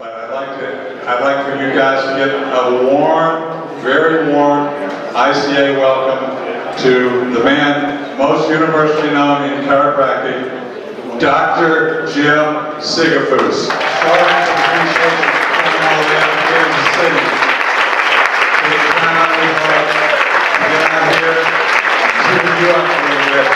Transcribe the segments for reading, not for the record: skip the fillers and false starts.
But I'd like for you guys to get a warm, very warm ICA welcome to the man most universally known in chiropractic, Dr. Jim Sigafoose. Showing some appreciation for coming all the way up to Kansas City. Take the time out of your life to get out here and cheer you up a little bit.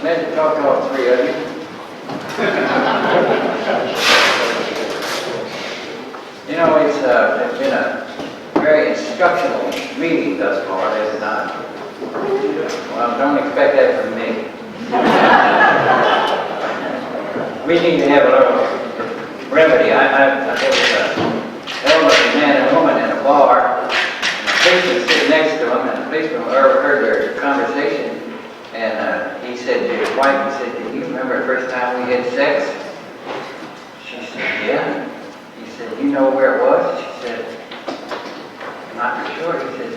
Glad to talk to all three of you. You know, it's been a very instructional meeting thus far, has it not? Well, don't expect that from me. We need to have a little remedy. There was an elderly man and woman in a bar, and the policeman sitting next to them, and the policeman heard their conversation. And he said to his wife, he said, "Do you remember the first time we had sex?" She said, "Yeah." He said, "You know where it was?" She said, "Not for sure." He said,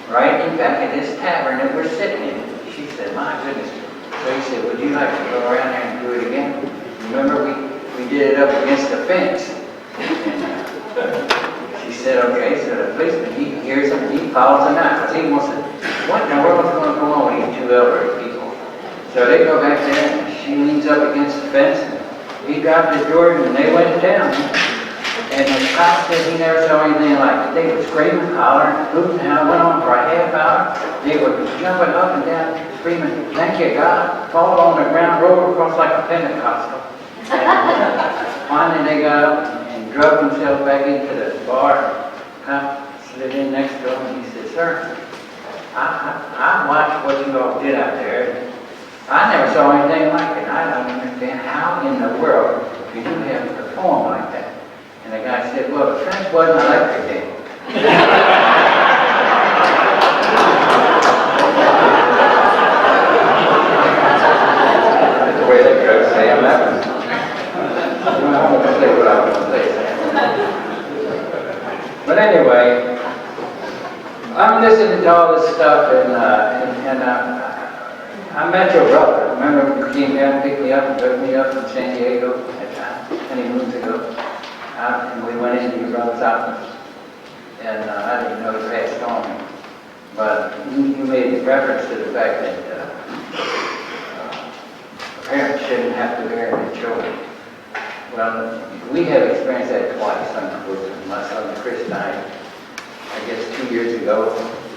"Right in back in this tavern that we're sitting in." She said, "My goodness." So he said, "Would you like to go around there and do it again? Remember we did it up against the fence." And she said, "Okay." So the policeman, he hears him, he follows him out, because he wants to, what in the world is going to go on with these two elderly people? So they go back there, and she leans up against the fence, and he dropped his Jordan, and they went down. And the cop said he never saw anything like it. They were screaming, hollering, hooting, and went on for a half hour. They were jumping up and down, screaming, "Thank you, God," falling on the ground, rolled across like a Pentecostal. And finally they got up and drove themselves back into the bar. Cop slid in next to him, and he said, "Sir, I watched what you all did out there. I never saw anything like it. I don't understand how in the world you do have to perform like that." And the guy said, "Well, the fence wasn't electric then." That's the way they go, Sam. That was, I'm going to say what I was going to say, Sam. But anyway, I'm listening to all this stuff, and I met your brother. Remember when you came down and picked me up and drove me up from San Diego at time, many moons ago? And we went into your brother's office, and I didn't know he passed on. But you made reference to the fact that parents shouldn't have to bury their children. Well, we have experienced that twice, unfortunately. My son Chris died, I guess 2 years ago,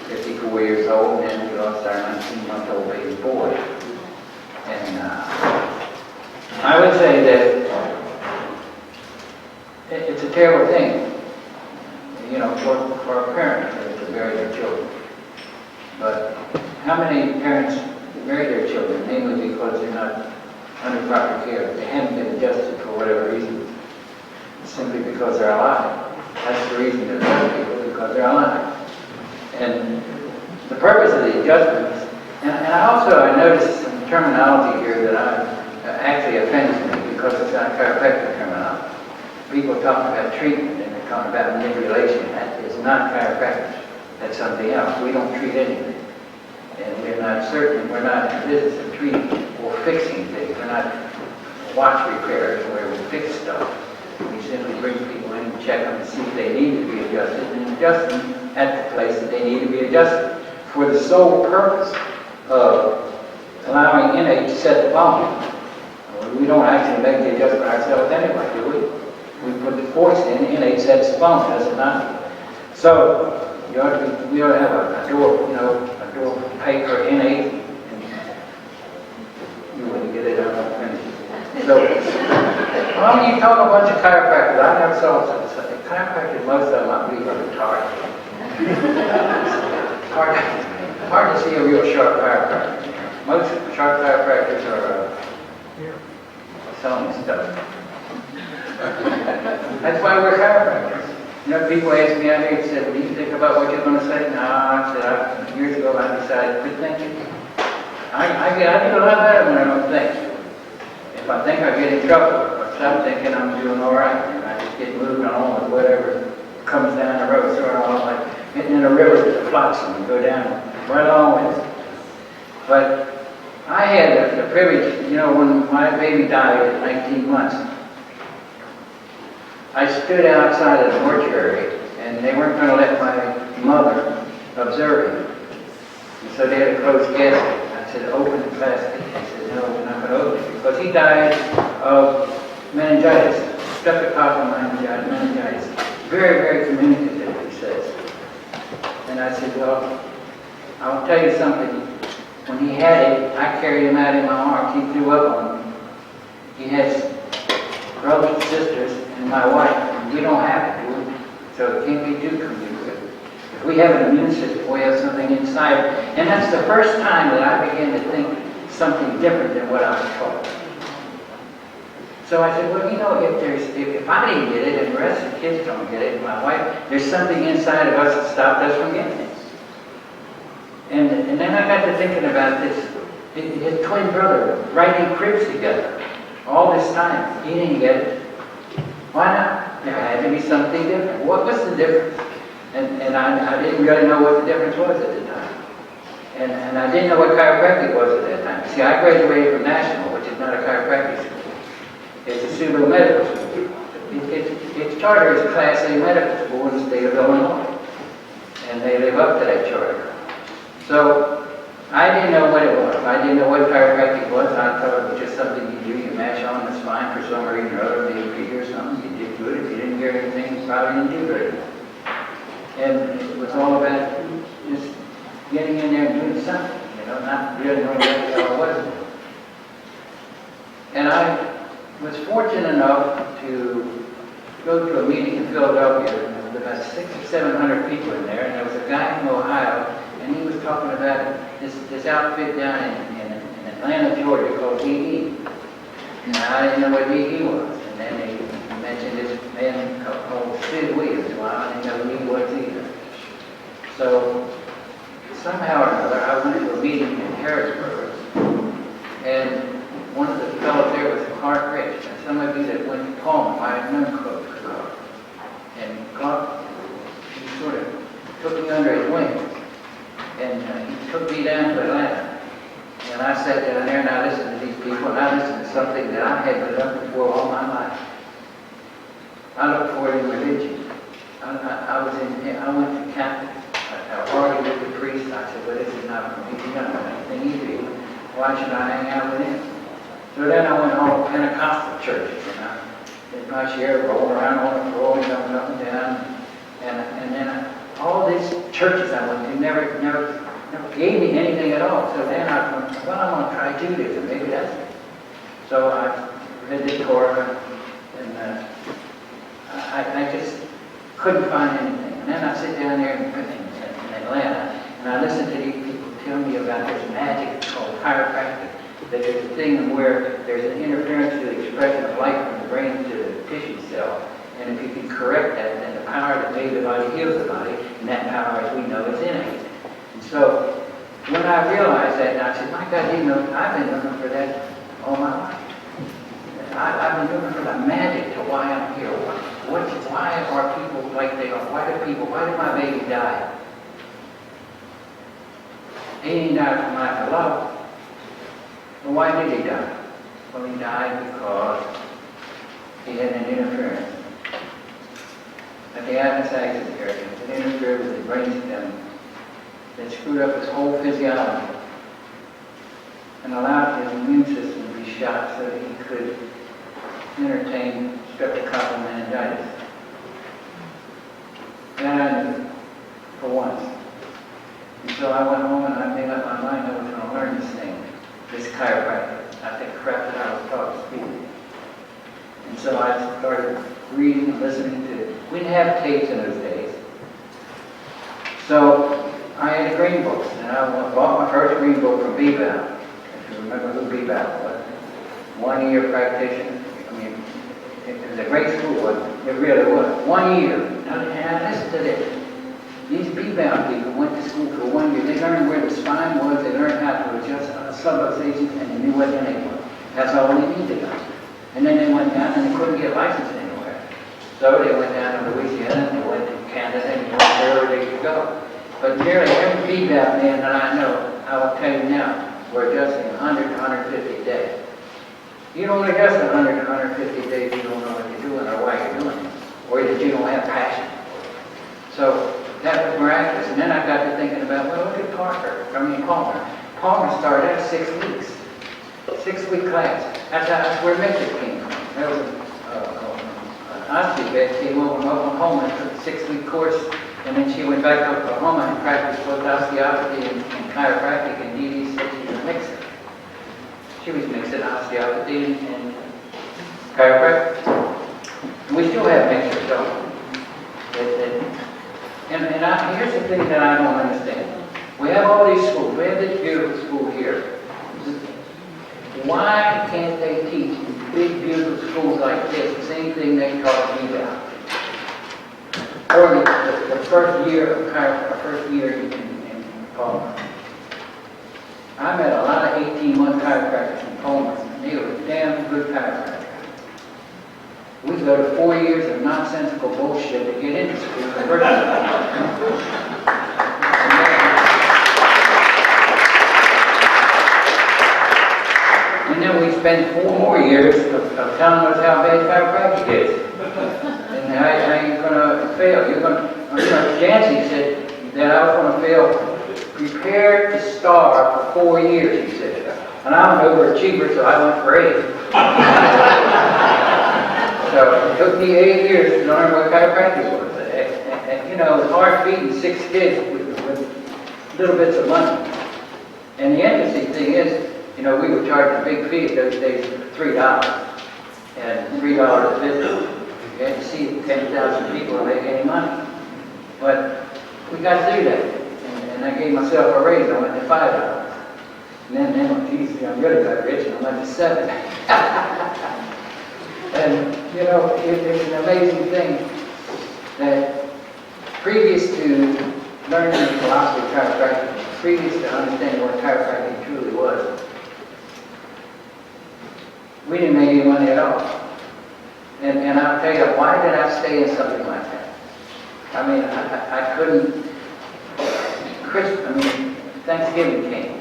54 years old, and we lost our 19-month-old baby boy. And I would say that it's a terrible thing, you know, for a parent to bury their children. But how many parents bury their children, mainly because they're not under proper care? They haven't been adjusted for whatever reason, simply because they're alive. That's the reason they're burying people, because they're alive. And the purpose of the adjustments, and I noticed some terminology here that actually offends me, because it's not chiropractic terminology. People talk about treatment, and they're talking about manipulation. That is not chiropractic. That's something else. We don't treat anything. And we're not in the business of treating or fixing things. We're not watch repairers where we fix stuff. We simply bring people in and check them and see if they need to be adjusted, and adjust them at the place that they need to be adjusted, for the sole purpose of allowing NA to set the volume. We don't actually make the adjustment ourselves anyway, do we? We put the force in, NA sets the volume, does it not? So we ought to have a door, a door paper NA, and you wouldn't get it out of finish. So, well, you talk a bunch of chiropractors. I never saw such chiropractors. Most of them, I believe, are retarded. It's hard to see a real sharp chiropractor. Most sharp chiropractors are selling stuff. That's why we're chiropractors. You know, people ask me out here and said, "What do you think about what you're going to say?" No, I said, years ago I decided to quit thinking. I do a lot better when I don't think. If I think I get in trouble, or stop thinking I'm doing all right, and I just get moving on with whatever comes down the road, sort of like getting in a river with the flotsam and go down right along with it. But I had the privilege, you know, when my baby died at 19 months, I stood outside of the mortuary, and they weren't going to let my mother observe him. And so they had a closed casket. I said, open the casket. They said, no, we're not going to open it, because he died of meningitis, streptococcal meningitis. Very, very communicative, he says. And I said, well, I'll tell you something. When he had it, I carried him out in my arms. He threw up on me. He has brothers and sisters and my wife, and we don't have it, do we? So it can't be too communicative. If we have an immune system, we have something inside. And that's the first time that I began to think something different than what I was taught. So I said, well, you know, if I didn't get it, and the rest of the kids don't get it, and my wife, there's something inside of us that stopped us from getting it. And then I got to thinking about this. His twin brother, riding cribs together, all this time, he didn't get it. Why not? There had to be something different. What was the difference? And I didn't really know what the difference was at the time. And I didn't know what chiropractic was at that time. See, I graduated from National, which is not a chiropractic school. It's a pseudo medical school. Its charter is a Class A medical school in the state of Illinois. And they live up to that charter. So I didn't know what it was. I didn't know what chiropractic was. I thought it was just something you do. You mash on the spine for some reason or other. Maybe if you hear something, you did good. If you didn't hear anything, you probably didn't do very good. And it was all about just getting in there and doing something, you know, not really knowing what the hell it was. And I was fortunate enough to go to a meeting in Philadelphia. There was about 600 or 700 people in there, and there was a guy from Ohio, and he was talking about this outfit down in Atlanta, Georgia, called EE. Now, I didn't know what EE was. And then he mentioned this man called Sid Williams. Well, I didn't know who he was either. So, somehow or another, I went to a meeting in Harrisburg, and one of the fellows there was Clark Rich. And some of you that went to Palmer might have known Clark. And Clark, he sort of took me under his wing. And he took me down to Atlanta. And I sat down there and I listened to these people, and I listened to something that I had been looking for all my life. I looked for it in religion. I went to Catholic. I argued with the priest. I said, well, this is not for me. He doesn't know anything either. Why should I hang out with him? So then I went home to Pentecostal churches, and I did my share, rolling around on the floor, jumping up and down. And then all these churches I went to never gave me anything at all. So then I thought, well, I'm going to try Judaism. Maybe that's it. So I read the Torah, and I just couldn't find anything. And then I sit down there in Atlanta, and I listen to these people tell me about this magic called chiropractic. That there's a thing where there's an interference to the expression of light from the brain to the tissue cell. And if you can correct that, then the power that made the body heals the body, and that power, as we know, is innate. And so, when I realized that, I said, my God, you know, I've been looking for that all my life. I've been looking for the magic to why I'm here. Why are people like they are? Why did my baby die? He didn't die from lack of love. Well, why did he die? Well, he died because he had an interference. At the appendicitis area, it interfered with his brainstem that screwed up his whole physiology and allowed his immune system to be shot so that he could entertain streptococcal meningitis. That I knew for once. And so I went home and I made up my mind I was going to learn this thing, this chiropractic, not the crap that I was taught to speak. And so I started reading and listening to, we didn't have tapes in those days. So I had a green book, and I bought my first green book from Bebout. If you remember who Bebout was. 1 year practitioner. I mean, it was a great school, wasn't it? It really was. 1 year. Now listen to this. These Bebout people went to school for 1 year. They learned where the spine was. They learned how to adjust substations, and they knew what their name was. That's all they needed. And then they went down and they couldn't get licensed anywhere. So they went down to Louisiana, and they went to Canada, and they went wherever they could go. But nearly every feedback man that I know, I will tell you now, we're adjusting 100 to 150 a day. You don't adjust 100 to 150 days if you don't know what you're doing or why you're doing it, or that you don't have passion. So that was miraculous. And then I got to thinking about, well, look at Palmer. Palmer started at 6 weeks. 6-week class. That's where Mitchell came from. That was an osteopath came over from Oklahoma and took a 6-week course, and then she went back to Oklahoma and practiced both osteopathy and chiropractic, and Dee said she was a mixer. She was mixing osteopathy and chiropractic. And we still have mixers, don't we? Here's the thing that I don't understand. We have all these schools. We have this beautiful school here. Why can't they teach in big, beautiful schools like this the same thing they taught me about? Or the first year of chiropractic, first year in Palmer. I met a lot of 18-month chiropractors in Palmer, and they were damn good chiropractors. We go to 4 years of nonsensical bullshit to get into school. And then we spend 4 more years of telling us how bad chiropractic is. And how you're going to fail. Jancy said that I was going to fail. Prepare to starve for 4 years, he said. And I'm an overachiever, so I went for 8. So it took me 8 years to learn what chiropractic was. And it's hard feeding 6 kids with little bits of money. And the interesting thing is, we were charging a big fee those days, $3. And $3 a visit. You had to see 10,000 people to make any money. But we got through that. And I gave myself a raise. I went to $5. And then geez, I'm really got rich, and I went to 7. And, it's an amazing thing that previous to learning the philosophy of chiropractic, previous to understanding what chiropractic truly was, we didn't make any money at all. And I'll tell you, why did I stay in something like that? I mean, I couldn't, Thanksgiving came.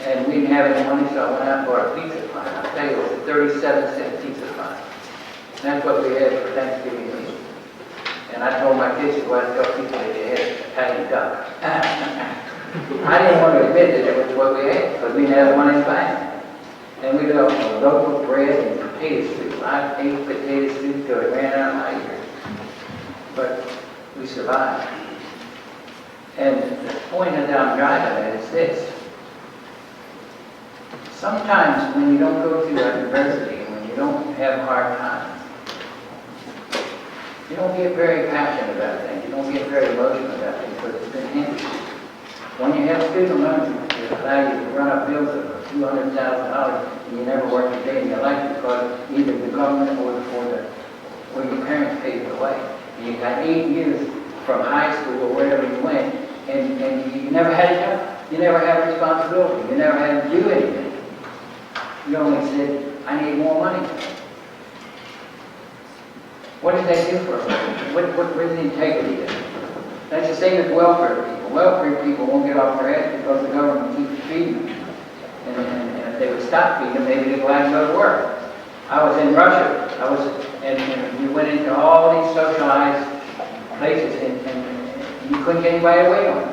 And we didn't have any money, so I went out and bought a pizza pie. I'll tell you, it was a 37-cent pizza pie. And that's what we had for Thanksgiving meal. And I told my kids to go out and tell people that they had Italian duck. I didn't want to admit that it was what we had, because we didn't have money to buy it. And we got local bread and potato soup. I ate potato soup till it ran out of my ears. But we survived. And the point that I'm driving at is this. Sometimes when you don't go through adversity and when you don't have hard times, you don't get very passionate about things. You don't get very emotional about things because it's been hindered. When you have student loans that allow you to run up bills of $200,000 and you never work a day in your life because either the government or your parents paid it away. And you got 8 years from high school or wherever you went, and you never had a job. You never had responsibility. You never had to do anything. You only said, I need more money. What did they do for us? Where's the integrity there? That's the same as welfare people. Welfare people won't get off their ass because the government keeps feeding them. And if they would stop feeding them, maybe they'd go out and go to work. I was in Russia. And we went into all these socialized places, and you couldn't get anybody away from it.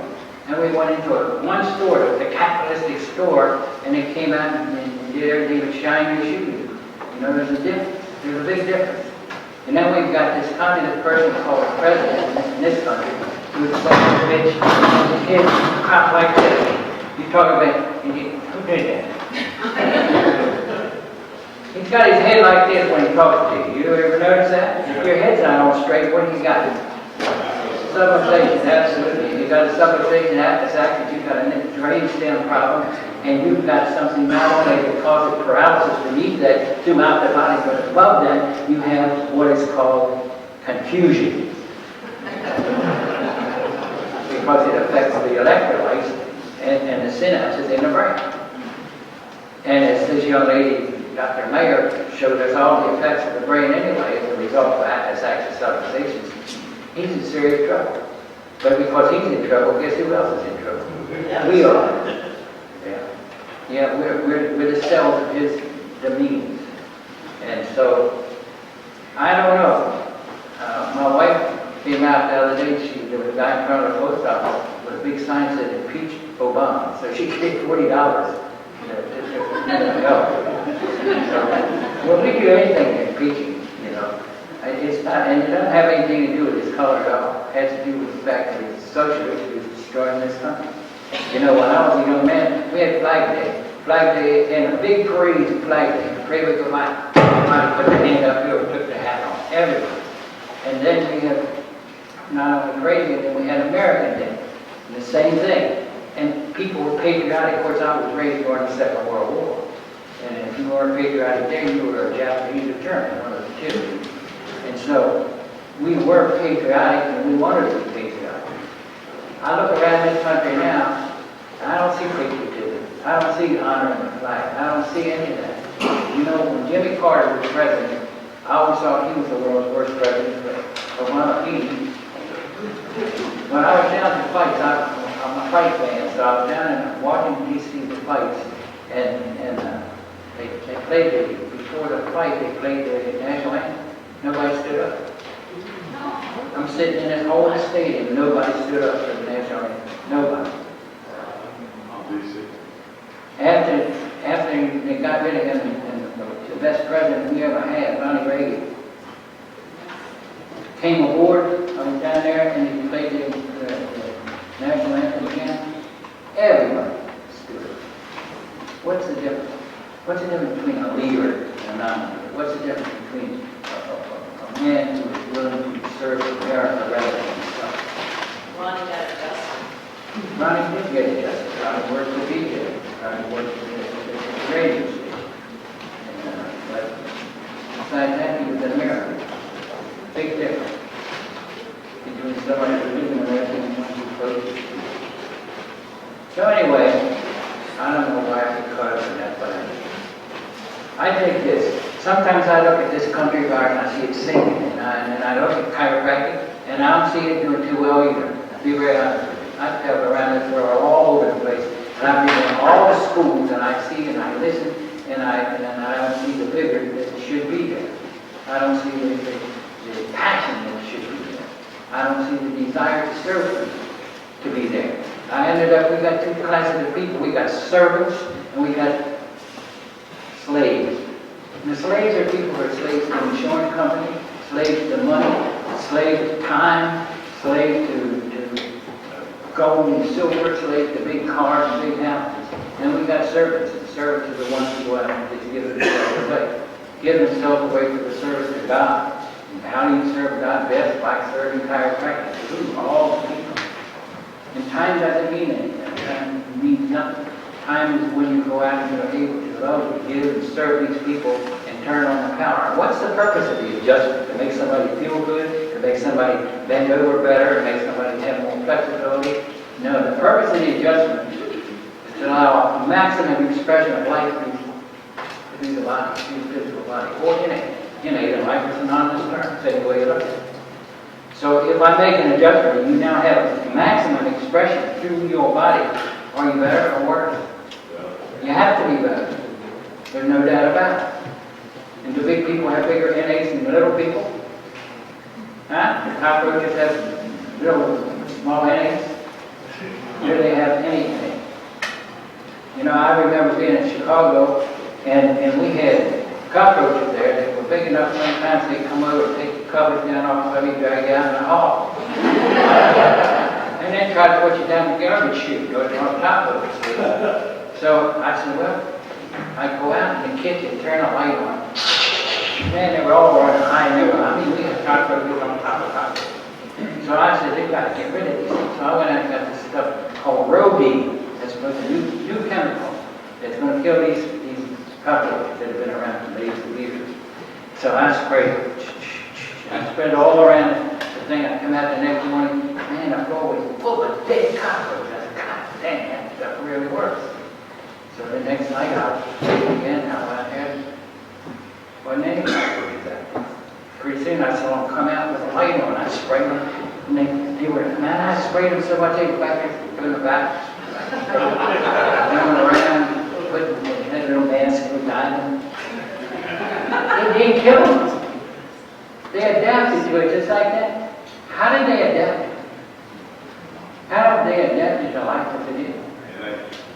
And we went into one store, it was a capitalistic store, and they came out and did everything but shine your shoes. There's a difference. There's a big difference. And then we've got this communist person called the president in this country, who's such a bitch, and his kids crop like this. You talk about, who did that? He's got his head like this when he talks to you. You ever notice that? If your head's not on straight, what do you got? Subluxation, absolutely. You've got a subluxation appendicitis, you've got a drain stem problem, and you've got something not only that causes paralysis beneath that throughout the body, but above that, you have what is called confusion. Because it affects the electrolytes and the synapses in the brain. And as this young lady, Dr. Mayer, showed us all the effects of the brain anyway as a result of this act of subsidization, he's in serious trouble. But because he's in trouble, guess who else is in trouble? Yes. We are. Yeah. Yeah, we're the cells of his demeans. And so, I don't know. My wife came out the other day, there was a guy in front of the post office with a big sign that said, "Impeach Obama." So she paid $40 to go. Well, we do anything in impeaching, you know. It's not, and it doesn't have anything to do with his color at all. It has to do with the fact that he's a socialist who's destroying this country. You know, when I was a young man, we had Flag Day. Flag Day, and a big parade of Flag Day. Parade would go by, everybody put their hand up here, took their hat off, everybody. And then we had not only Parade Day, then we had American Day. And the same thing. And people were patriotic. Of course, I was raised during the Second World War. And if you weren't patriotic then, you were a Japanese or German, one of the two. And so, we were patriotic and we wanted to be patriotic. I look around this country now, I don't see patriotism. I don't see honoring the flag. I don't see any of that. You know, when Jimmy Carter was president, I always thought he was the world's worst president, but when I was down at the fights, I'm a fight fan, so I was down in Washington, D.C. the fights, and they played before the fight, they played the national anthem. Nobody stood up. I'm sitting in this whole stadium, nobody stood up for the national anthem. Nobody. After they got rid of him, and the best president we ever had, Ronald Reagan, came aboard, I was down there, and he played the national anthem again. Everybody stood up. What's the difference? What's the difference between a leader and a non-leader? What's the difference between a man who is willing to serve America rather than himself? Ronnie got adjusted. Ronnie did get adjusted. Ronnie worked for DJ. Ronnie worked for the radio station. But besides that, he was an American. Big difference between somebody who lives in America and one who votes. So anyway, I don't know why I could cut up in that, but I think this. Sometimes I look at this country bar and I see it sinking, and I look at chiropractic, and I don't see it doing too well either. I'll be very honest with you. I travel around this world all over the place, and I've been in all the schools, and I see and I listen, and I don't see the vigor that should be there. I don't see the passion that should be there. I don't see the desire to serve people to be there. We got two classes of people. We got servants, and we got slaves. And the slaves are people who are slaves to the insurance company, slaves to money, slaves to time, slaves to gold and silver, slaves to big cars and big houses. And we got servants, and servants are the ones who just give themselves away. Give themselves away for the service of God. And how do you serve God best? By serving chiropractic. Those are all the people. And time doesn't mean anything. Time means nothing. Time is when you go out and you're able to love, to give, and serve these people and turn on the power. What's the purpose of the adjustment? To make somebody feel good? To make somebody bend over better? To make somebody have more flexibility? No, the purpose of the adjustment is to allow a maximum expression of life through the body, through the physical body, or innate. Innate and life is an honest term, same way you look at it. So if I make an adjustment, you now have maximum expression through your body. Are you better or worse? You have to be better. There's no doubt about it. And do big people have bigger innates than little people? Huh? The cockroaches have little, small innates? Do they have any innate? You know, I remember being in Chicago, and we had cockroaches there that were big enough sometimes they'd come over and take the covers down off of you, drag you out in the hall. And then try to put you down the garbage chute, or on top of it. So I said, well, I'd go out in the kitchen, turn a light on. Man, they were all running high and they were, we had cockroaches on top of cockroaches. So I said, they've got to get rid of these things. So I went out and got this stuff called Rodine. That's a new chemical that's going to kill these cockroaches that have been around for days and years. So I sprayed it. I spread it all around the thing. I come out the next morning, man, the floor was full of dead cockroaches. I said, God dang, that stuff really works. So the next night I was again, I went ahead, wasn't anybody with that. Pretty soon I saw them come out with a light on, I sprayed them, and they were, man, I sprayed them so much they were back there doing the back. Going around, putting, they had little masks with diamonds. They didn't kill them. They adapted to it just like that. How did they adapt? How have they adapted to life as it is?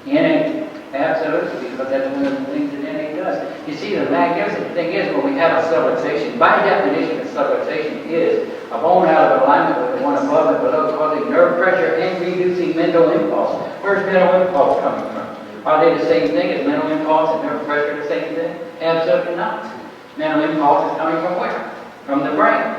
NA, absolutely, because that's one of the things that NA does. You see, the magnificent thing is when we have a civilization, by definition, a civilization is a bone out of alignment with the one above and below, causing nerve pressure and reducing mental impulse. Where's mental impulse coming from? Are they the same thing? Is mental impulse and nerve pressure the same thing? Absolutely not. Mental impulse is coming from where? From the brain.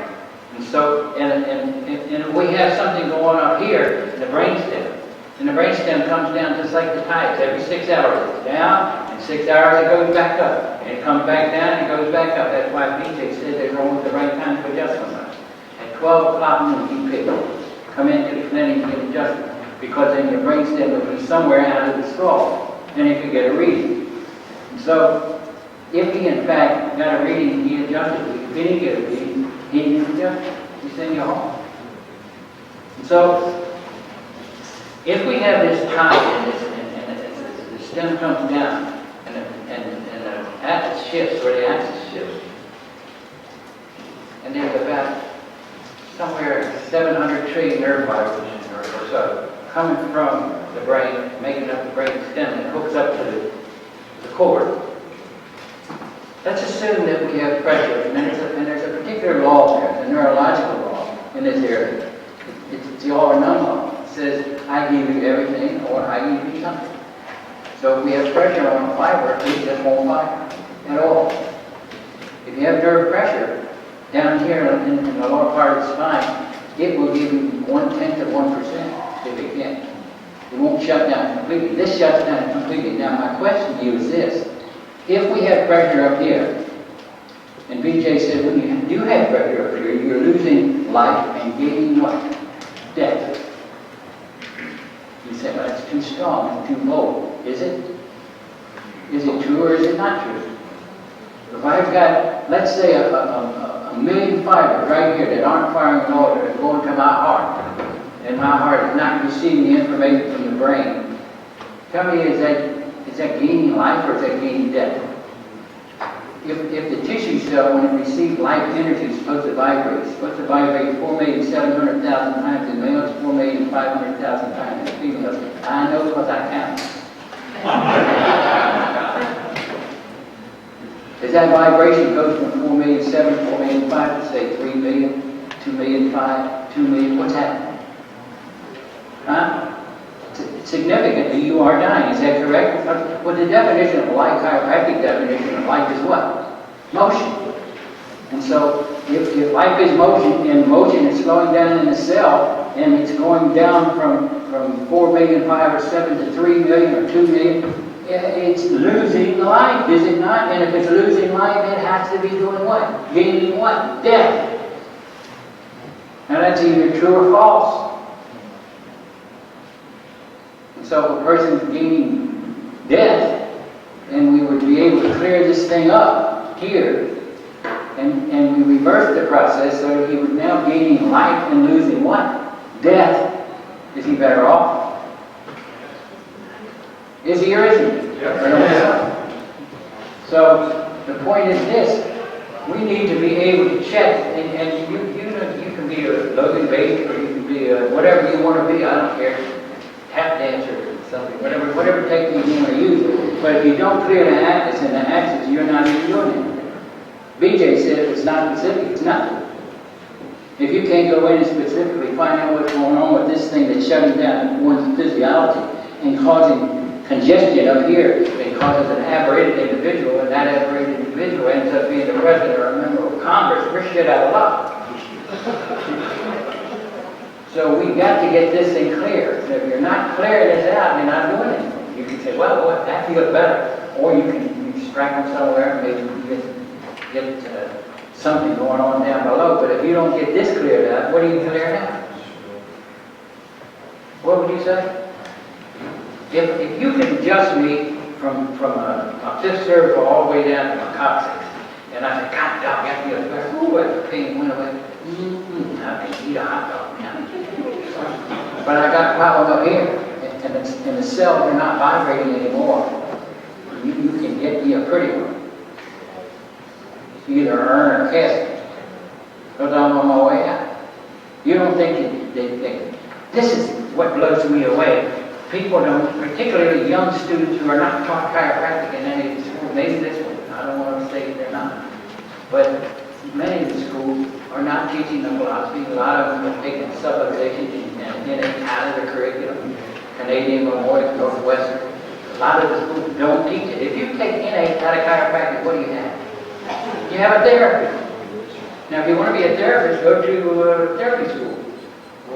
And so, and we have something going on up here, the brainstem. And the brainstem comes down just like the tides. Every 6 hours it's down, and 6 hours it goes back up. And it comes back down and it goes back up. That's why BJ said they're going with the right time to adjust sometimes. At 12 o'clock noon, you pick up. Come into the clinic and get adjusted. Because then your brainstem will be somewhere out of the skull. And you can get a reading. And so, if he in fact got a reading, he adjusted. If he didn't get a reading, he didn't adjust it. He sent you home. And so, if we have this tide and the stem comes down and the axis shifts, or the axis shifts, and there's about somewhere 700 trillion nerve fibers or so coming from the brain, making up the brain stem that hooks up to the cord. Let's assume that we have pressure, and there's a particular law there, a neurological law in this area. It's the all or none law. It says, I give you everything, or I give you something. So if we have pressure on a fiber, it just won't fire at all. If you have nerve pressure down here in the lower part of the spine, it will give you 1/10 of 1% if it can. It won't shut down completely. This shuts down completely. Now my question to you is this. If we have pressure up here, and BJ said when you do have pressure up here, you're losing life and gaining what? Death. You say, well, that's too strong, it's too bold. Is it? Is it true or is it not true? If I've got, let's say, a million fibers right here that aren't firing an order and going to my heart, and my heart is not receiving the information from the brain, tell me, is that gaining life or is that gaining death? If the tissue cell, when it receives life energy, is supposed to vibrate, it's supposed to vibrate 4,700,000 times in males, 4,500,000 times in females. I know because I count. As that vibration goes from 4,700,000, 4,500,000 to say 3 million, 2,500,000, 2 million, what's happening? Huh? Significantly, you are dying. Is that correct? Well, the definition of life, chiropractic definition of life is what? Motion. And so, if life is motion, and motion is slowing down in the cell, and it's going down from 4,500,000 or 7 to 3 million or 2 million, it's losing life, is it not? And if it's losing life, it has to be doing what? Gaining what? Death. Now that's either true or false. So if a person's gaining death, and we would be able to clear this thing up here, and we reverse the process so that he would now gaining life and losing what? Death. Is he better off? Is he or isn't he? Yes. So the point is this. We need to be able to check, and you can be a Logan Bates, or you can be a whatever you want to be, I don't care. Tap dancer or something, whatever technique you want to use. But if you don't clear the axis and the axis, you're not even doing anything. BJ said if it's not specific, it's nothing. If you can't go in and specifically find out what's going on with this thing that's shutting down one's physiology and causing congestion up here, it causes an aberrated individual, and that aberrated individual ends up being the president or a member of Congress, we're shit out of luck. So we've got to get this thing clear. So if you're not clearing this out, you're not doing anything. You can say, well, that feels better. Or you can extract them somewhere and maybe get something going on down below. But if you don't get this cleared out, what are you clearing out? What would you say? If you can adjust me from my fifth cervical all the way down to my coccyx. And I said, God, dog, got me a bear. Ooh, the pain went away. I can eat a hot dog now. But I got a problem up here, and the cells are not vibrating anymore. You can get me a pretty one. Either Ern or Cassie. Because I'm on my way out. You don't think they think, this is what blows me away. People don't, particularly young students who are not taught chiropractic in any school, maybe this one, I don't want to say they're not. But many of the schools are not teaching the philosophy. A lot of them are taking suppositions and getting out of the curriculum. Canadian Memorial, Northwestern. A lot of the schools don't teach it. If you take NA out of chiropractic, what do you have? You have a therapist. Now, if you want to be a therapist, go to therapy school.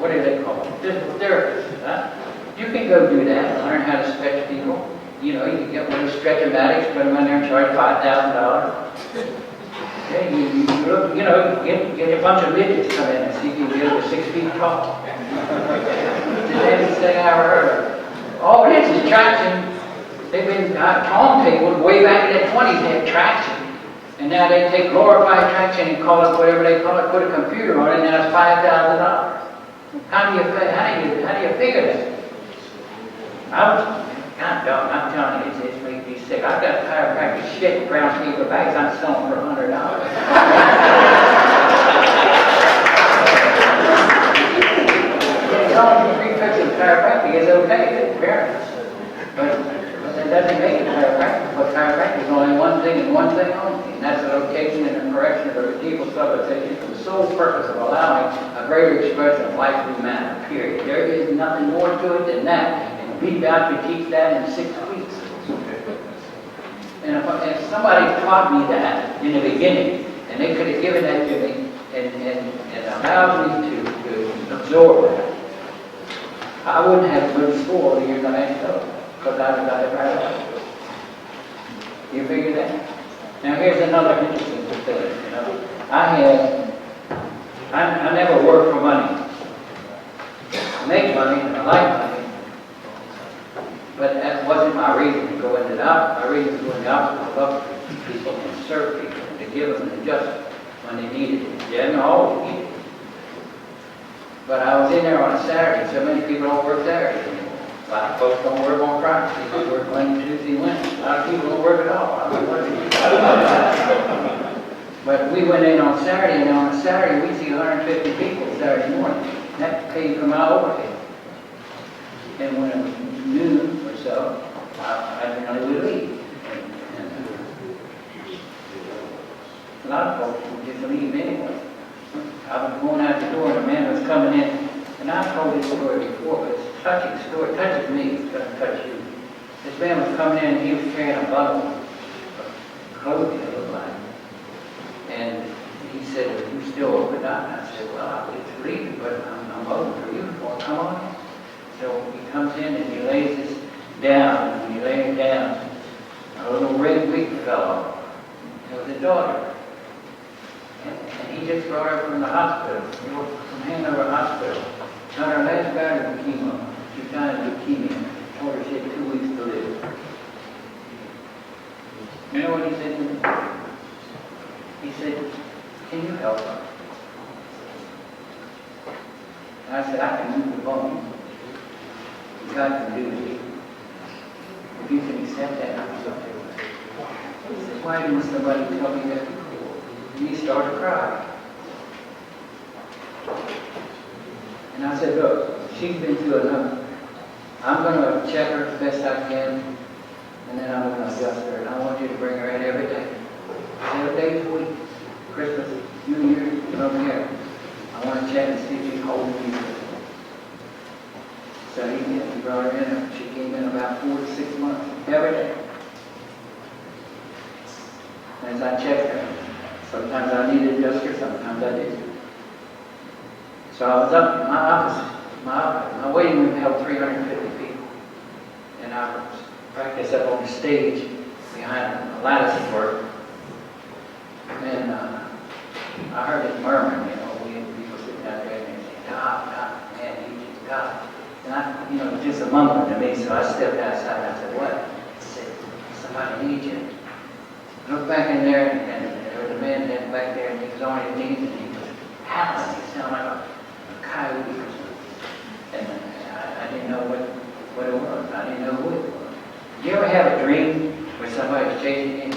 What do they call it? Physical therapist. Huh? You can go do that, learn how to stretch people. You know, you can get one of those stretch-o-matics, put them in there and charge $5,000. Okay, you know, get a bunch of midgets come in and see if you can get over 6 feet tall. It's the latest thing I ever heard of. Oh, this is traction. They've been tables way back in the 20s, they had traction. And now they take glorified traction and call it whatever they call it, put a computer on it, and now it's $5,000. How do you figure that? God dog, I'm telling you, it's making me sick. I've got chiropractic shit in brown paper bags I'm selling for $100. Selling free fixing chiropractic is okay, apparently. But it doesn't make it chiropractic. But chiropractic is only one thing and one thing only, and that's a location and a correction of a vertebral subluxation for the sole purpose of allowing a greater expression of life through matter, period. There is nothing more to it than that. We about to teach that in 6 weeks. And if somebody taught me that in the beginning, and they could have given that to me and allowed me to absorb that, I wouldn't have to go to school all the years I had to go, because I would have got it right away. You figure that? Now here's another interesting thing, you know. I never worked for money. I make money and I like money. But that wasn't my reason to go into the opposite. My reason to go into the opposite was to love people and serve people and to give them an adjustment when they needed it. They didn't always need it. But I was in there on a Saturday. So many people don't work Saturdays anymore. A lot of folks don't work on Friday. People work Monday, Tuesday, Wednesday. A lot of people don't work at all. But we went in on Saturday, and on a Saturday we see 150 people Saturday morning. That paid for my overhead. And when it was noon or so, I generally would leave. And a lot of folks would just leave anyway. I was going out the door and a man was coming in, and I've told this story before, but it's a touching story. It touches me, it's going to touch you. This man was coming in and he was carrying a bundle of clothing, it looked like. And he said, "Are you still open up?" And I said, "Well, I was leaving, but I'm open for you. Well, come on in." So he comes in and he lays this down, and he laid it down. A little red wig fell off. It was a daughter. And he just brought her from the hospital, from Hanover Hospital. On her last bout of chemo, she died of leukemia. Told her she had 2 weeks to live. You know what he said to me? He said, "Can you help her?" And I said, "I can move the bone. God can do it. If you can accept that, I'm okay with it." He said, "Why didn't somebody tell me that before?" And he started to cry. And I said, "Look, she's been through enough. I'm going to check her as best I can, and then I'm going to adjust her. And I want you to bring her in every day. 7 days a week. Christmas, New Year, I don't care. I want to check and see if she's holding you." So he brought her in, and she came in about 4 to 6 months, every day. And as I checked her, sometimes I needed to adjust her, sometimes I didn't. So I was up in my office. My waiting room held 350 people. And I was practiced up on the stage behind a lattice work. And I heard it murmuring, you know, we had people sitting out there and they say, "God, man, you just God." And just a mumbling to me, so I stepped outside and I said, "What?" He said, about an agent. I looked back in there, and there was a man standing back there, and he was on his knees, and he was howling. He sounded like a coyote or something. And I didn't know what it was. I didn't know who it was. You ever have a dream where somebody's chasing you and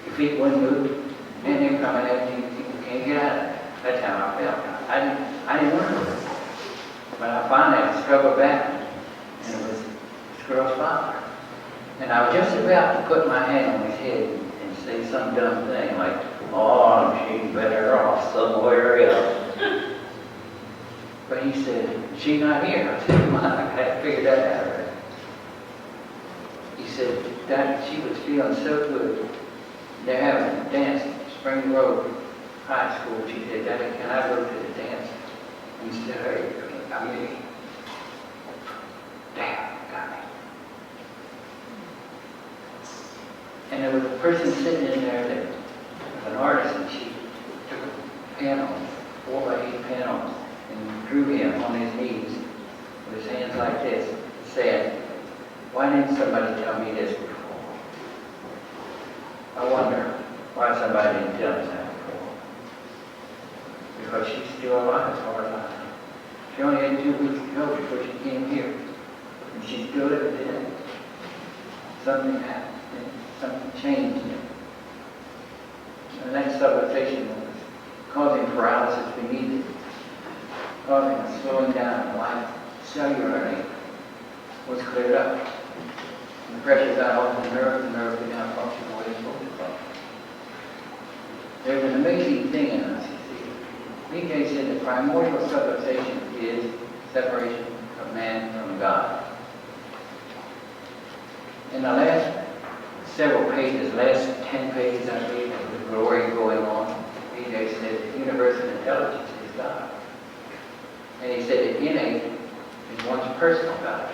your feet wouldn't move, and they're coming at you, and you can't get out of it? That's how I felt. I didn't want to. But I finally struggled back, and it was this girl's father. And I was just about to put my hand on his head and say some dumb thing like, "Oh, she's better off somewhere else." But he said, "She's not here." I said, "Come on, I had to figure that out already." He said, "That she was feeling so good. They're having a dance at Spring Road High School." She said, "Daddy, can I go to the dance instead of her?" I mean, damn, got me. And there was a person sitting in there that was an artist, and she took a panel, 4x8 panel, and drew him on his knees with his hands like this, saying, "Why didn't somebody tell me this before? I wonder why somebody didn't tell us that before." Because she's still alive as far as I know. She only had 2 weeks to go before she came here. And she's still living today. Something happened. Something changed. And that subluxation was causing paralysis beneath it, causing a slowing down of life cellularly, was cleared up. And the pressure got off the nerves could now function the way it's supposed to function. There's an amazing thing in us, you see. BJ said the primordial subluxation is separation of man from God. In the last several pages, last 10 pages, I believe, of the glory going on, BJ said the universal intelligence is God. And he said that innate is one's personal God.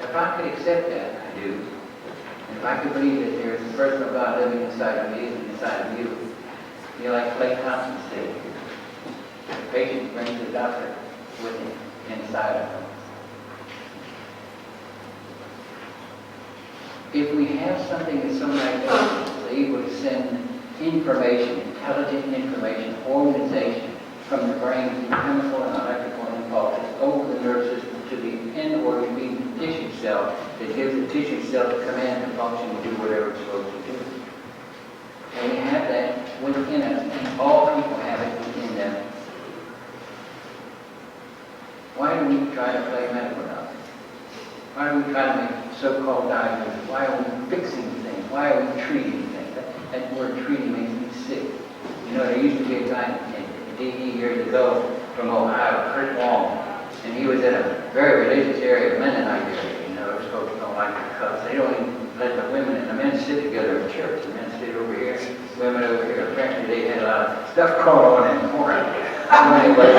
If I could accept that, I do. And if I could believe that there is a personal God living inside of me and inside of you, you're like Clay Thompson said, the patient brings the doctor with him inside of him. If we have something that's so magnificent, it's able to send information, intelligent information, organization from the brain through chemical and electrical impulses over the nerve system to the end organ being the tissue cell that gives the tissue cell the command to function and do whatever it's supposed to do. And we have that within us, and all people have it within them. Why do we try to play medical doctor? Why do we try to make so-called diagnosis? Why are we fixing things? Why are we treating things? That word treating makes me sick. You know, there used to be a guy in D.E. years ago from Ohio, Kurt Wong, and he was in a very religious area, Mennonite area. You know, those folks don't like to cuss. They don't even let the women and the men sit together in church. The men sit over here, women over here. Apparently they had a lot of stuff going on in the corner. So anyway,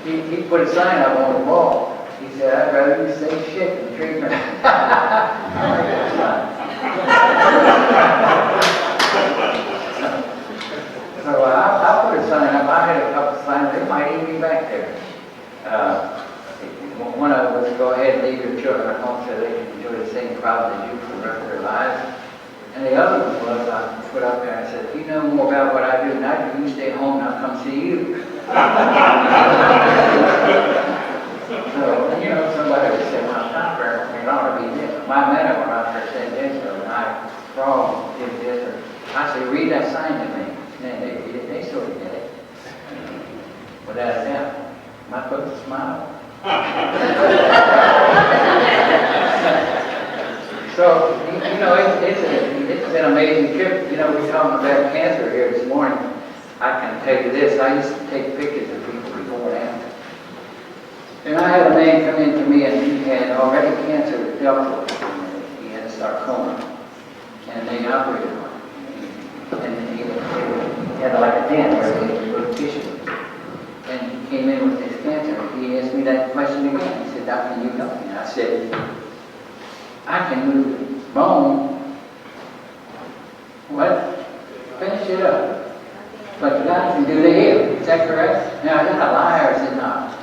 he put a sign up on the wall. He said, "I'd rather you say shit than treatment." I like that sign. So I put a sign up. I had a couple of signs. They might even be back there. One of them was, "Go ahead and leave your children at home so they can enjoy the same problem as you for the rest of their lives." And the other one was, I put up there, I said, "If you know more about what I do than I do, you stay home and I'll come see you." So, you know, somebody would say, "Well, doctor, it ought to be this." My medical doctor said this, or my frog did this, or I said, "Read that sign to me." And they sort of get it. Without a doubt. Am I supposed to smile? So, you know, it's an amazing trip. You know, we're talking about cancer here this morning. I can tell you this, I used to take pictures of people before and after. And I had a man come in to me and he had already cancer with deltoid. He had a sarcoma. And they operated on him. And he had like a dent where they put tissue. And he came in with his cancer. He asked me that question again. He said, "Doc, can you help me?" And I said, "I can move the bone." What? Finish it up. But God can do the healing. Is that correct? Now, is that a lie or is it not?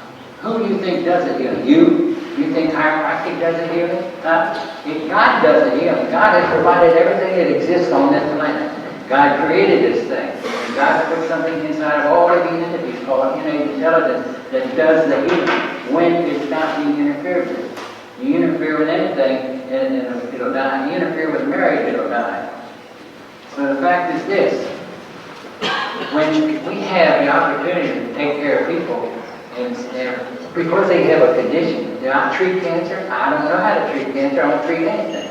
Who do you think does it healing? You? You think chiropractic does the healing? God does the healing. God has provided everything that exists on this planet. God created this thing. And God put something inside of all living entities called innate intelligence that does the healing when it's not being interfered with. You interfere with anything and it'll die. You interfere with marriage, it'll die. So the fact is this. When we have the opportunity to take care of people, and because they have a condition, do I treat cancer? I don't know how to treat cancer. I don't treat anything.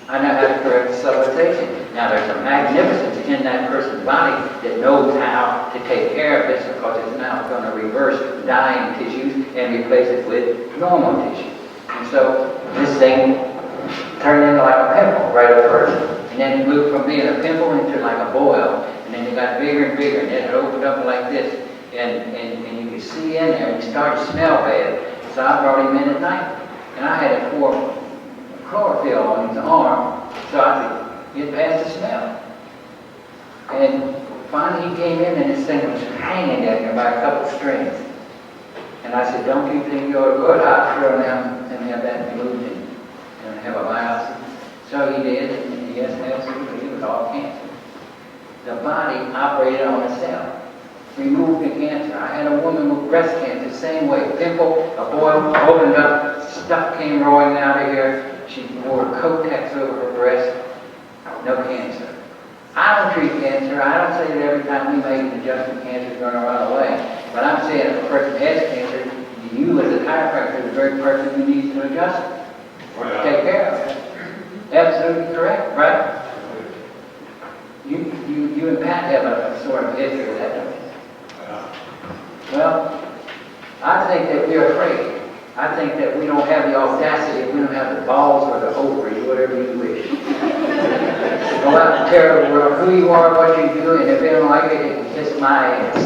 I know how to correct civilization. Now there's a magnificence in that person's body that knows how to take care of this because it's now going to reverse dying tissues and replace it with normal tissue. And so this thing turned into like a pimple right at first. And then it moved from being a pimple into like a boil. And then it got bigger and bigger. And then it opened up like this. And you could see in there and it started to smell bad. So I brought him in at night. And I had to pour chlorophyll on his arm so I could get past the smell. And finally he came in and this thing was hanging down there by a couple strings. And I said, don't you think you ought to go to the hospital now and have that removed and have a biopsy? So he did, and yes, absolutely, it was all cancer. The body operated on a cell, removed the cancer. I had a woman with breast cancer, same way, pimple, a boil, opened up, stuff came rolling out of here. She wore Kotex over her breast, no cancer. I don't treat cancer. I don't say that every time we make an adjustment, cancer is going to run away. But I'm saying if a person has cancer, you as a chiropractor are the very person who needs to adjust it or to take care of it. Absolutely correct, right? You and Pat have a sort of history of that, don't you? Well, I think that we're afraid. I think that we don't have the audacity, we don't have the balls or the ovaries, whatever you wish. Go out and tell the world who you are, what you do, and if they don't like it, they can kiss my ass.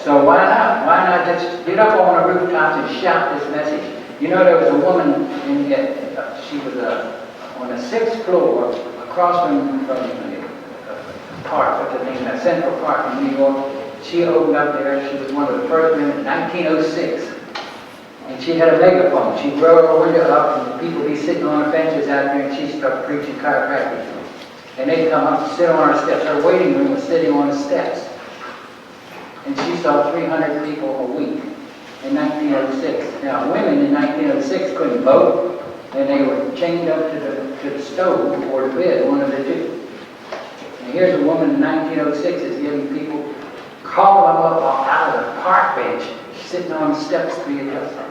So why not? Why not just get up on the rooftops and shout this message? You know, there was a woman, she was on the 6th floor, across from the park, what's the name, that Central Park in New York. She opened up there, she was one of the first women in 1906. And she had a megaphone. She'd roll her window up and people be sitting on the benches out there and she'd start preaching chiropractic. And they'd come up and sit on our steps. Her waiting room was sitting on the steps. And she saw 300 people a week in 1906. Now, women in 1906 couldn't vote, and they were chained up to the stove or the bed, one of the two. And here's a woman in 1906 is giving people, calling them up out of the park bench, sitting on the steps to be adjusted.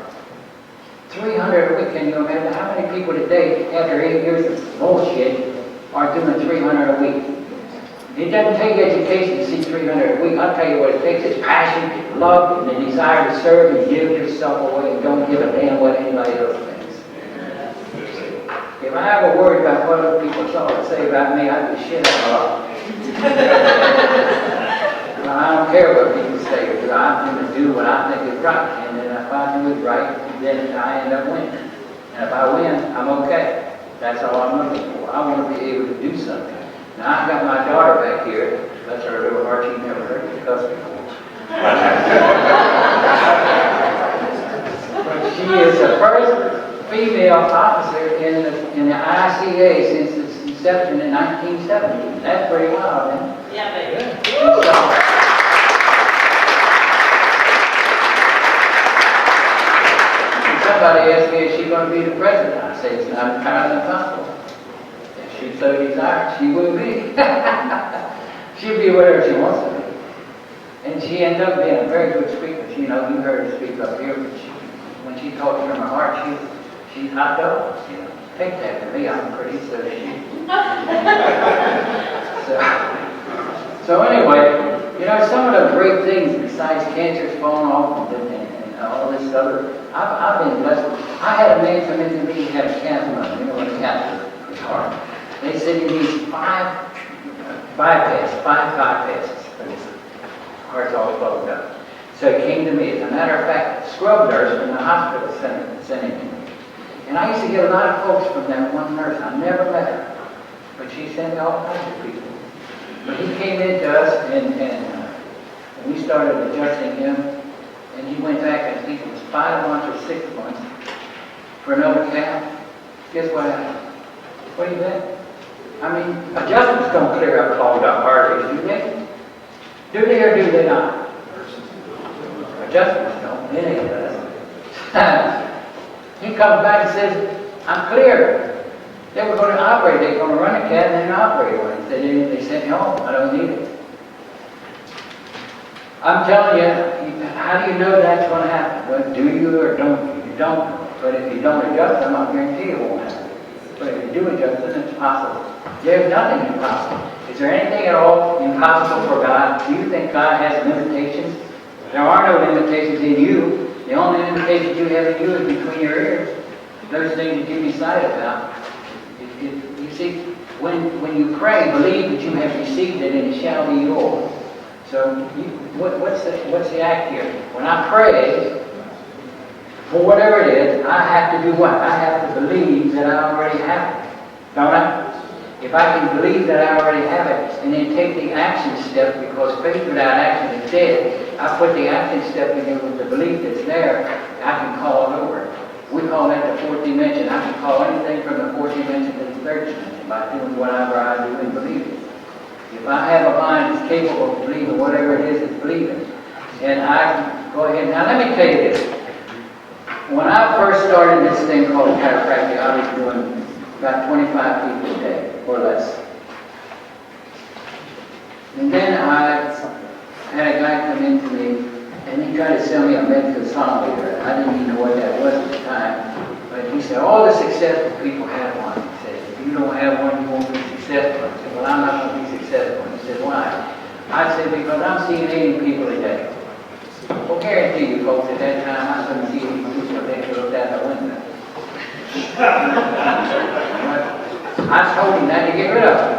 300 a week. Can you imagine how many people today, after 8 years of bullshit, are doing 300 a week? It doesn't take education to see 300 a week. I'll tell you what it takes. It's passion, love, and the desire to serve and give yourself away and don't give a damn what anybody else thinks. If I ever worried about what other people thought or say about me, I'd be shit out of luck. I don't care what people say or do. I'm going to do what I think is right. And then if I do it right, then I end up winning. And if I win, I'm okay. That's all I'm looking for. I want to be able to do something. Now, I've got my daughter back here. That's her little heart. She never heard me cuss before. But she is the first female officer in the ICA since its inception in 1970. That's pretty wild, man. Yeah, baby. Somebody asked me, is she going to be the president? I say, it's not entirely impossible. If she so desired, she will be. She'll be whatever she wants to be. And she ends up being a very good speaker. You know, you heard her speak up here, but when she talks from her heart, she's hot dogs, you know. Take that from me, I'm pretty so she. So anyway, you know, some of the great things besides cancer's falling off and all this other, I've been blessed. I had a man come into me, he had a catheter, you know what a catheter is, heart. They said he needs five bypasses for his heart's all closed up. So he came to me. As a matter of fact, the scrub nurse from the hospital sent him to me. And I used to get a lot of folks from that one nurse. I never met her, but she sent me all kinds of people. But he came in to us, and we started adjusting him. and he went back, I think it was 5 months or 6 months, for another calf. Guess what happened? What do you bet? I mean, adjustments don't clear up clogged up arteries, do they? Do they or do they not? Adjustments don't, it ain't does. He comes back and says, I'm clear. They were going to operate, they were going to run a cat and then operate on it. They sent me home, I don't need it. I'm telling you, how do you know that's going to happen? Well, do you or don't you? You don't know. But if you don't adjust, I'm not guarantee it won't happen. But if you do adjust, then it's possible. There's nothing impossible. Is there anything at all impossible for God? Do you think God has limitations? There are no limitations in you. The only limitations you have in you is between your ears. Those things that you decide about. You see, when you pray, believe that you have received it and it shall be yours. So what's the act here? When I pray, for whatever it is, I have to do what? I have to believe that I already have it. Don't I? If I can believe that I already have it, and then take the action step, because faith without action is dead, I put the action step in there with the belief that's there, I can call it over. We call that the fourth dimension. I can call anything from the fourth dimension to the third dimension by doing whatever I do and believe it. If I have a mind that's capable of believing whatever it is it's believing, and I can go ahead. Now let me tell you this. When I first started this thing called chiropractic, I was doing about 25 people a day, or less. And then I had a guy come in to me, and he tried to sell me a medicosonic. I didn't even know what that was at the time. But he said, all the successful people have one. He said, if you don't have one, you won't be successful. I said, well, I'm not going to be successful. He said, why? I said, because I'm seeing 80 people a day. Well, guarantee you folks, at that time, I couldn't see 80 people a day to look out the window. I told him not to get rid of him.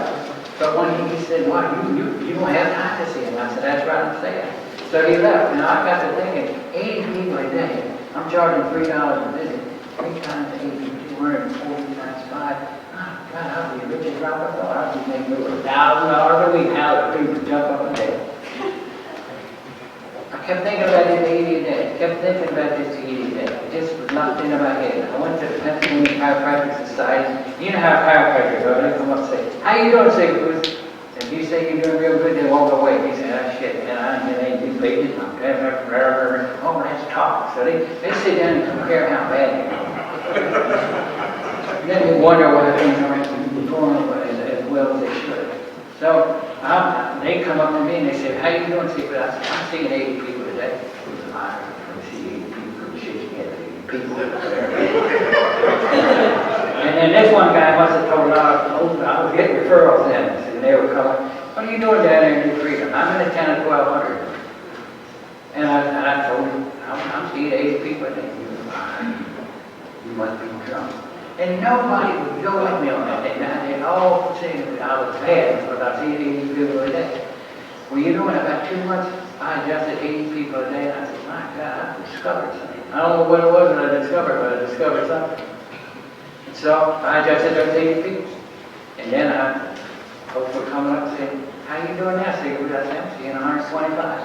But when he said, well, you don't have time to see him. I said, that's right, I'm saying. So he left. Now I got to thinking, 80 people a day, I'm charging $3 a visit. 3 times 80, 240 times 5. Oh, God, I'll be rich as drop a thought. I'll be making over $1,000 a week. How the people jump up a day. I kept thinking about this 80 a day. I kept thinking about this 80 a day. It just was locked into my head. I went to the Pennsylvania Chiropractic Society. You know how chiropractors are. They come up and say, how you doing, Sigafoose? If you say you're doing real good, they walk away. He said, ah, shit, man, I ain't getting any new pages. Oh, let's talk. So they sit down and compare how bad you are. Then they wonder why things aren't going as well as they should. So they come up to me and they say, how you doing, Sigafoose? I said, I'm seeing 80 people today. I see 80 people. Shit, you get 80 people. And then this one guy must have told I was getting referrals then. And they were coming, what are you doing down there in New Freedom? I'm in the town of 1200. And I told him, I'm seeing 80 people. I think, you must be drunk. And nobody would go with me on that day. Now they all saying I was bad because I see 80 people a day. Well, you know, in about 2 months, I adjusted 80 people a day. And I said, my God, I discovered something. I don't know what it was that I discovered, but I discovered something. And so I adjusted those 80 people. And then folks were coming up and saying, how you doing now, Sigafoose? I said, I'm seeing 125.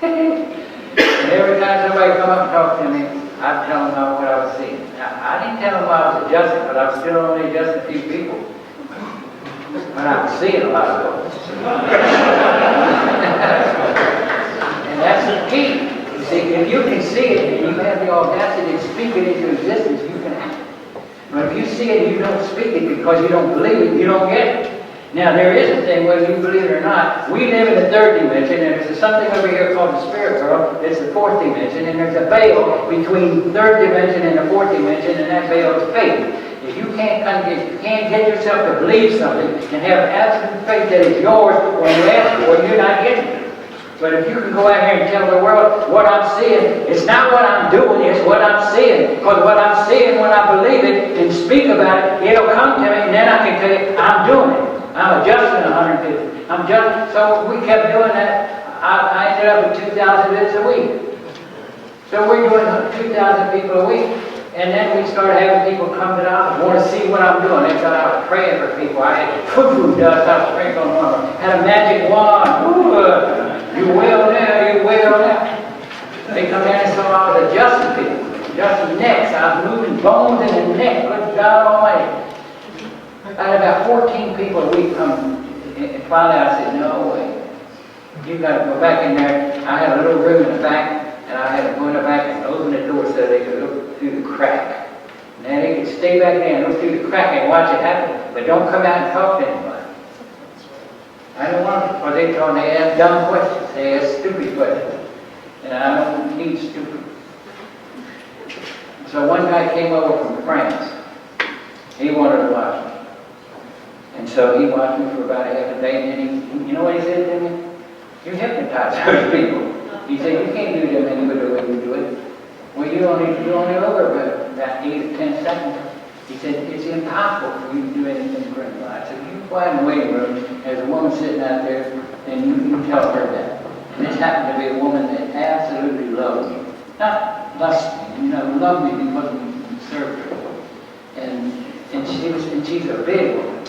And every time somebody come up and talk to me, I'd tell them what I was seeing. Now, I didn't tell them I was adjusting, but I was still only adjusting a few people. But I was seeing a lot of those. And that's the key. You see, if you can see it and you have the audacity to speak it into existence, you can act it. But if you see it and you don't speak it because you don't believe it, you don't get it. Now, there is a thing, whether you believe it or not, we live in the third dimension, and there's something over here called the spirit world. It's the fourth dimension, and there's a veil between third dimension and the fourth dimension, and that veil is faith. If you can't get yourself to believe something and have absolute faith that it's yours when you ask for it, you're not getting it. But if you can go out here and tell the world what I'm seeing, it's not what I'm doing, it's what I'm seeing. Because what I'm seeing, when I believe it and speak about it, it'll come to me, and then I can tell you, I'm doing it. I'm adjusting 150. So we kept doing that. I ended up with 2,000 visits a week. So we're doing 2,000 people a week. And then we started having people come to the office, want to see what I'm doing. They thought I was praying for people. I had foo-foo dust I was sprinkling on them. Had a magic wand. Ooh, you will now, you will now. They come down and saw I was adjusting people, adjusting necks. I was moving bones in the neck. Good God Almighty. I had about 14 people a week come, and finally I said, no way. You got to go back in there. I had a little room in the back, and I had to go in the back and open the door so they could look through the crack. Now they could stay back there and look through the crack and watch it happen, but don't come out and talk to anybody. I don't want to, because they told me they ask dumb questions, they ask stupid questions, and I don't need stupid. So one guy came over from France. He wanted to watch me. And so he watched me for about a half a day, and then you know what he said to me? You hypnotize those people. He said, you can't do them any good the way you do it. Well, you only over about 8 or 10 seconds. He said, it's impossible for you to do anything for anybody. I said, you quiet in the waiting room, there's a woman sitting out there, and you tell her that. And this happened to be a woman that absolutely loved me. Not lust me, loved me because we served her. And she's a big woman.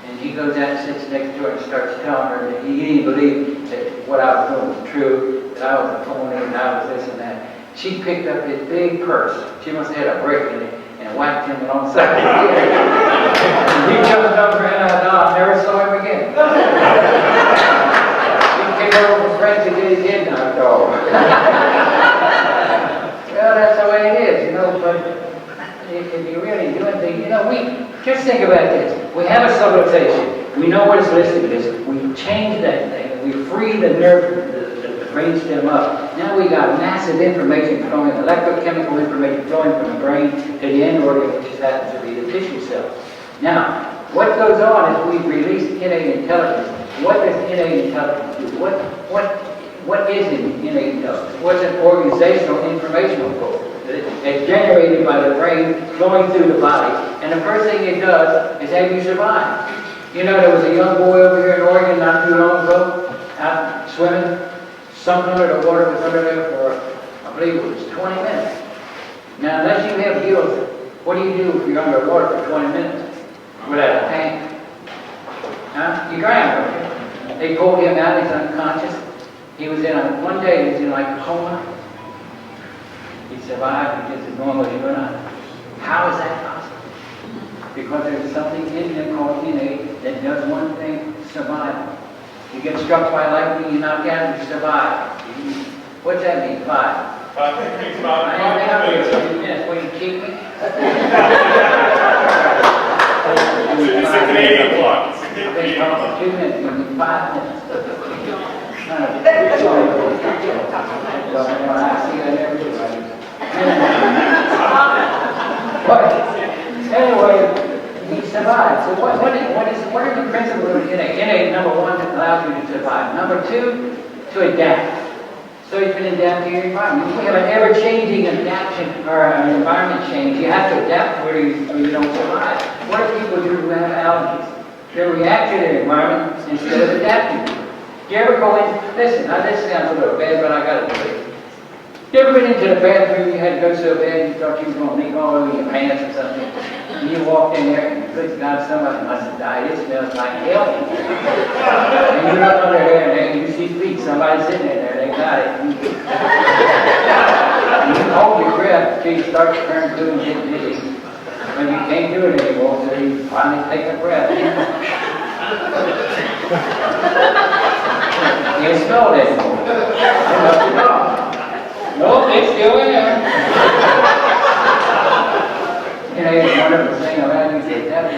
And he goes out and sits next to her and starts telling her that he didn't believe that what I was doing was true, that I was a phony, and I was this and that. She picked up his big purse. She must have had a break in it and whacked him alongside the head. And he jumped over and I never saw him again. He came over from France to get his head knocked off. Well, that's the way it is, but if you really do anything, we just think about this. We have a civilization. We know what it's listed as. We change that thing. We free the nerve, the brainstem up. Now we got massive information flowing, electrochemical information flowing from the brain to the end organ, which just happens to be the tissue cell. Now, what goes on is we release innate intelligence. What does innate intelligence do? What is innate intelligence? What's an organizational informational flow? It's generated by the brain flowing through the body. And the first thing it does is have you survive. There was a young boy over here in Oregon not too long ago, out swimming, sunk under the water, was under there for, I believe it was 20 minutes. Now, unless you have gills, what do you do if you're under water for 20 minutes without a tank? Huh? You drown, don't you? They pulled him out, he's unconscious. He was one day he was in like a coma. He survived just as normal as you and I. How is that possible? Because there's something in him called innate that does one thing, survival. You get struck by lightning, you knock out, you survive. What's that mean, 5? I ain't been up here for 2 minutes. Will you keep me? It's a Canadian clock. I've been talking for 2 minutes, you need 5 minutes. I see that everywhere. But anyway, he survived. So what are the principles of innate? Innate, number 1, allows you to survive. Number 2, to adapt. So you can adapt to your environment. We have an ever-changing adaptation or an environment change. You have to adapt or you don't survive. What do people do who have allergies? They react to their environment instead of adapting. Do you ever go in? Listen, now this sounds a little bad, but I got to do it. You ever been into the bathroom, you had to go so bad you thought you were going to leak all over your pants or something? And you walked in there and good God, somebody must have died. It smells like hell in here. And you look under there and you see feet, somebody's sitting in there, they got it. And you hold your breath until you start to turn blue and get dizzy. But you can't do it anymore, so you finally take a breath. You can't smell it anymore. They must have gone. Nope, it's still in there. It's one of the things around you say, that's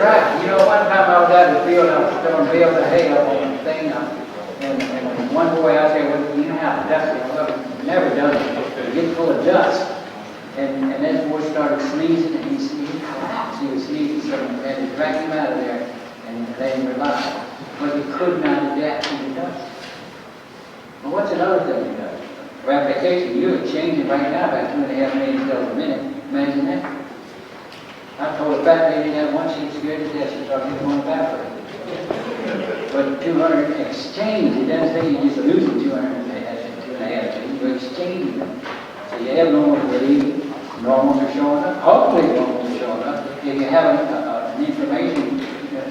right. One time I was out in the field, I was throwing bales of hay up on the thing, and one boy out there, you know how dusty it was, I've never done it. You get full of dust. And that boy started sneezing, and he collapsed. He was sneezing, so we had to drag him out of there and let him revive. But he could not adapt to the dust. Well, what's another thing he does? Replication. You are changing right now by 2.5 million cells a minute. Imagine that. I told a fat lady that once, she was scared to death. She thought he was going to evaporate. But 200 exchange, it doesn't say you just losing 2.5, you're exchanging them. So you have normals that leave, normals are showing up. Hopefully normals are showing up. If you have an information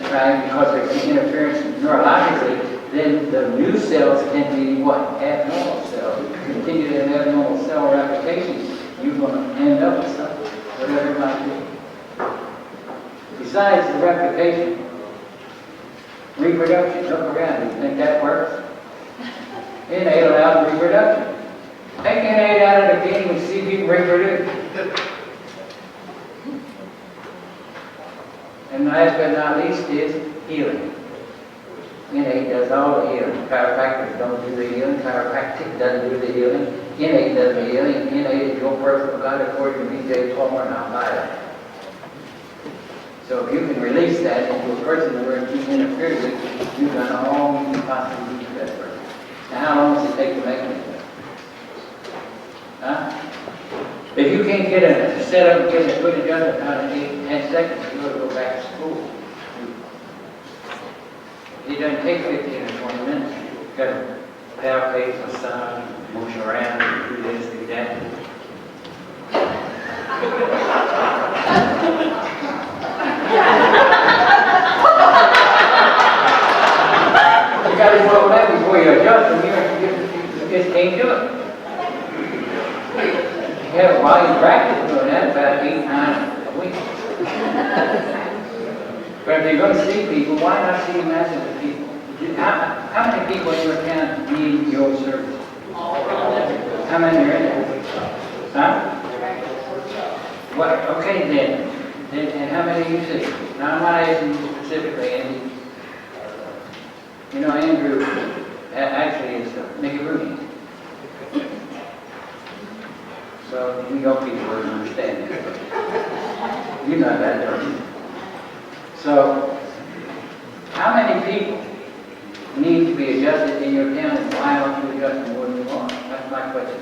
drive because there's interference neurologically, then the new cells can be what? Abnormal cells. If you continue to have abnormal cell replication, you're going to end up with something, whatever it might be. Besides the replication, reproduction. Look around. Do you think that works? Innate allows reproduction. Take innate out of the game and see if you can reproduce. And last but not least is healing. Innate does all the healing. Chiropractors don't do the healing. Chiropractic doesn't do the healing. Innate does the healing. Innate is your personal God according to B.J. Palmer, not mine. So if you can release that into a person where you interfere with, you've done all you can possibly do to that person. Now how long does it take to make it? Huh? If you can't get a set up and get a good adjustment out in 10 seconds, you ought to go back to school. It doesn't take 15 or 20 minutes. You've got to palpate, massage, motion around, do this, do that. You got to slow down before you adjust, and you just can't do it. You have a volume practice doing that about 8 times a week. But if you're going to see people, why not see masses of people? How many people in your town need your service? How many are in there? Huh? What? Okay then. And how many you see? Now I'm not asking you specifically, Andy. You know, Andrew actually is Mickey Rooney. So you young people wouldn't understand that. You know that, don't you? So, how many people need to be adjusted in your town, and why aren't you adjusting more than you are? That's my question.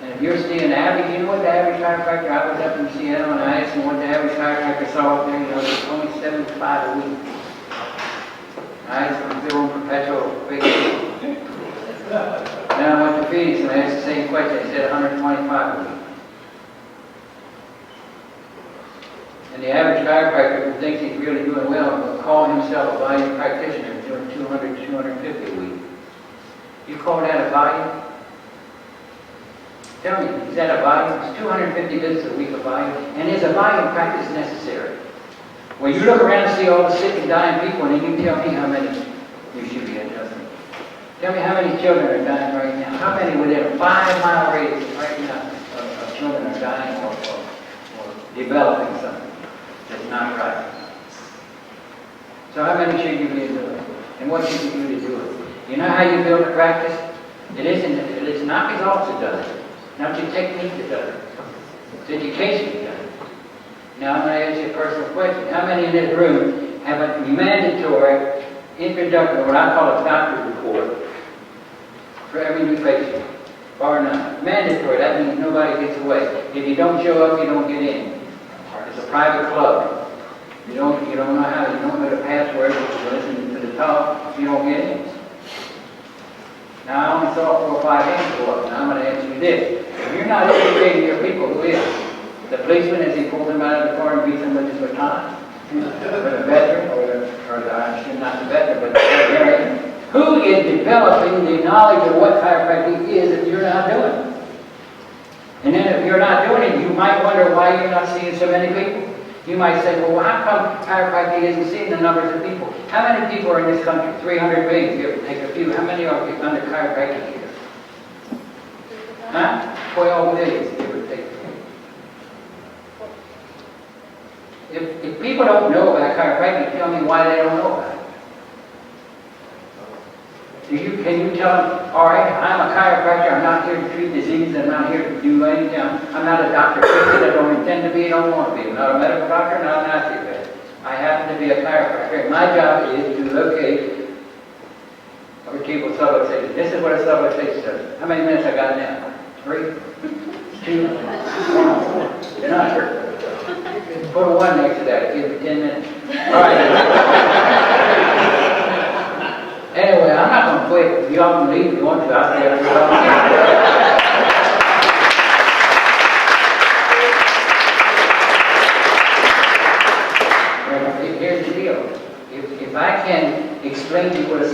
And if you're seeing average, you know what the average chiropractor, I was up in Seattle and I asked him what the average chiropractor saw up there, you know, it's only 75 a week. I asked him if they were on perpetual vacation. Now I went to Phoenix and I asked the same question, he said 125 a week. And the average chiropractor who thinks he's really doing well will call himself a volume practitioner, doing 200 to 250 a week. You call that a volume? Tell me, is that a volume? Is 250 visits a week a volume? And is a volume practice necessary? Well, you look around and see all the sick and dying people, and then you tell me how many you should be adjusting. Tell me how many children are dying right now. How many within a 5-mile radius right now of children are dying or developing something that's not right. So how many should you be doing? And what should you do to do it? You know how you build a practice? It's not results that does it. Not your technique that does it. It's education that does it. Now I'm going to ask you a personal question. How many in this room have a mandatory introductory, what I call a doctor's report, for every new patient? Bar none. Mandatory, that means nobody gets away. If you don't show up, you don't get in. It's a private club. You don't know how, you don't know the password, you listen to the talk, you don't get in. Now I only saw 4 or 5 hands go up, and I'm going to ask you this. If you're not educating your people, who is? The policeman, as he pulls them out of the car and beats them with his baton? Or the veteran, I should not the veteran, but the veterinarian. Who is developing the knowledge of what chiropractic is if you're not doing it? And then if you're not doing it, you might wonder why you're not seeing so many people. You might say, well, how come chiropractic isn't seeing the numbers of people? How many people are in this country? 300 million, give or take a few. How many are under chiropractic here? Huh? 12 million, give or take. If people don't know about chiropractic, tell me why they don't know about it. Can you tell them, all right, I'm a chiropractor, I'm not here to treat disease, I'm not here to do anything, I'm not a doctor, I don't intend to be, I don't want to be. I'm not a medical doctor, not an osteopath. I happen to be a chiropractor. My job is to locate vertebral subluxation. This is what a subluxation does. How many minutes I got now? 3? 2? 1? You're not sure. Put a 1 next to that, give me 10 minutes. All right. Anyway, I'm not going to quit. If you all can leave if you want to, I'll stay up here. Here's the deal. If I can explain to you what a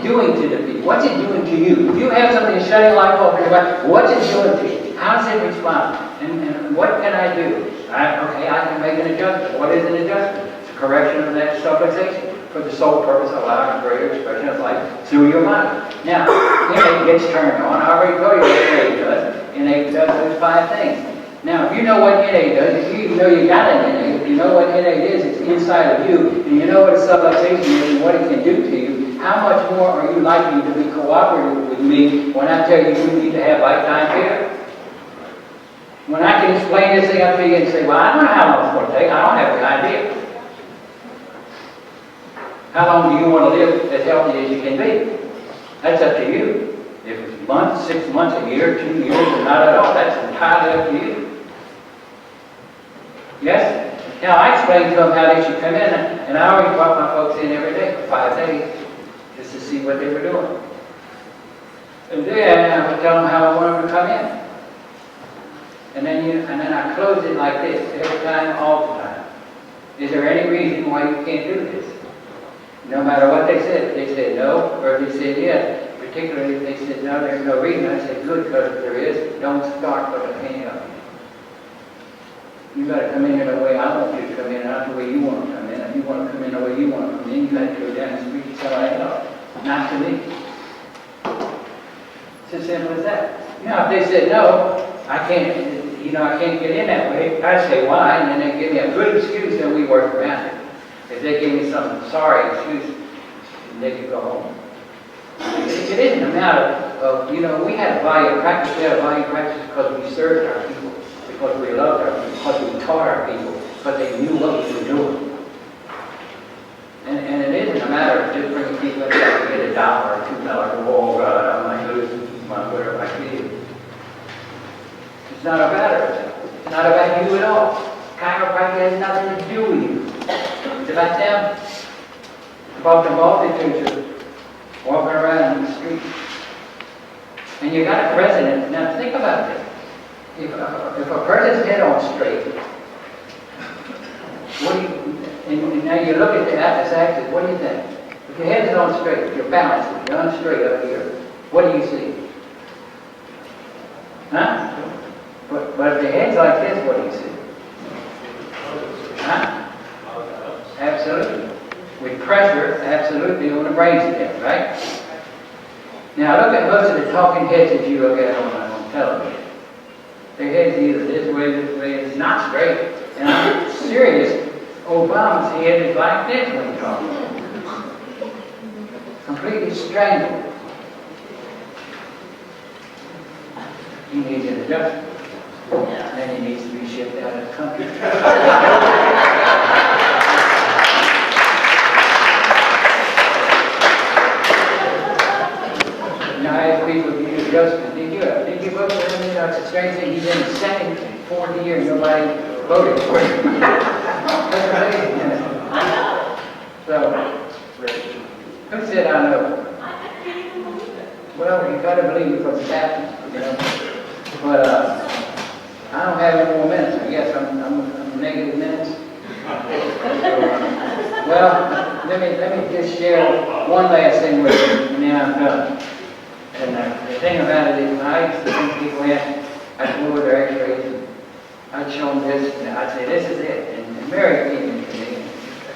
doing to the people? What's it doing to you? If you have somebody shutting light bulb in your life, what's it doing to you? How does it respond? And what can I do? Okay, I can make an adjustment. What is an adjustment? It's a correction of that subluxation for the sole purpose of allowing greater expression of light through your body. Now, innate gets turned on. I already told you what innate does. Innate does those 5 things. Now, if you know what innate does, if you even know you got an innate, if you know what innate is, it's inside of you, and you know what a subluxation is and what it can do to you, how much more are you likely to be cooperative with me when I tell you you need to have lifetime care? When I can explain this thing up to you and say, well, I don't know how long it's going to take. I don't have the idea. How long do you want to live as healthy as you can be? That's up to you. If it's months, 6 months, a year, 2 years, or not at all, that's entirely up to you. Yes? Now, I explain to them how they should come in, and I always brought my folks in every day for 5 days just to see what they were doing. And then I would tell them how I want them to come in. And then I close it like this, every time, all the time. Is there any reason why you can't do this? No matter what they said. If they said no, or if they said yes, particularly if they said no, there's no reason, I said good, because if there is, don't start with a hand up. You got to come in the way I want you to come in, not the way you want to come in. If you want to come in the way you want to come in, you got to go down the street to somebody else, not to me. It's as simple as that. Now, if they said no, I can't get in that way, I say why, and then they give me a good excuse, then we work around it. If they give me some sorry excuse, they can go home. It isn't a matter of, we had a value practice. We had a value practice because we served our people, because we loved our people, because we taught our people, because they knew what we were doing. And it isn't a matter of just bringing people in there to get $1 or $2. Oh God, I'm like losing my whatever I did. It's not a matter of that. It's not about you at all. Chiropractic has nothing to do with you. It's about them. It's about the multitudes of walking around in the street. And you got a president. Now think about this. If a person's head on straight, and now you look at the axis, what do you think? If your head is on straight, if you're balanced, you're on straight up here, what do you see? Huh? But if the head's like this, what do you see? Huh? Absolutely. With pressure, absolutely, on the brainstem, right? Now look at most of the talking heads that you look at on television. Their head's either this way, it's not straight. And I'm serious, Obama's head is like this when he talks. Completely strangled. He needs an adjustment. Then he needs to be shipped out of the country. Now I ask people to be adjustment. Did you vote for him? It's a strange thing. He's in his second 40 year. Nobody voted for him. That's amazing, isn't it? I know. So, who said I know? I can't even believe it. Well, you got to believe it because it's happening, But I don't have any more minutes. I guess I'm negative minutes. Well, let me just share one last thing with you, and then I'm done. And the thing about it is, I used to think people ask, I'd go with their x-rays, and I'd show them this, and I'd say, this is it. And Mary came in to me,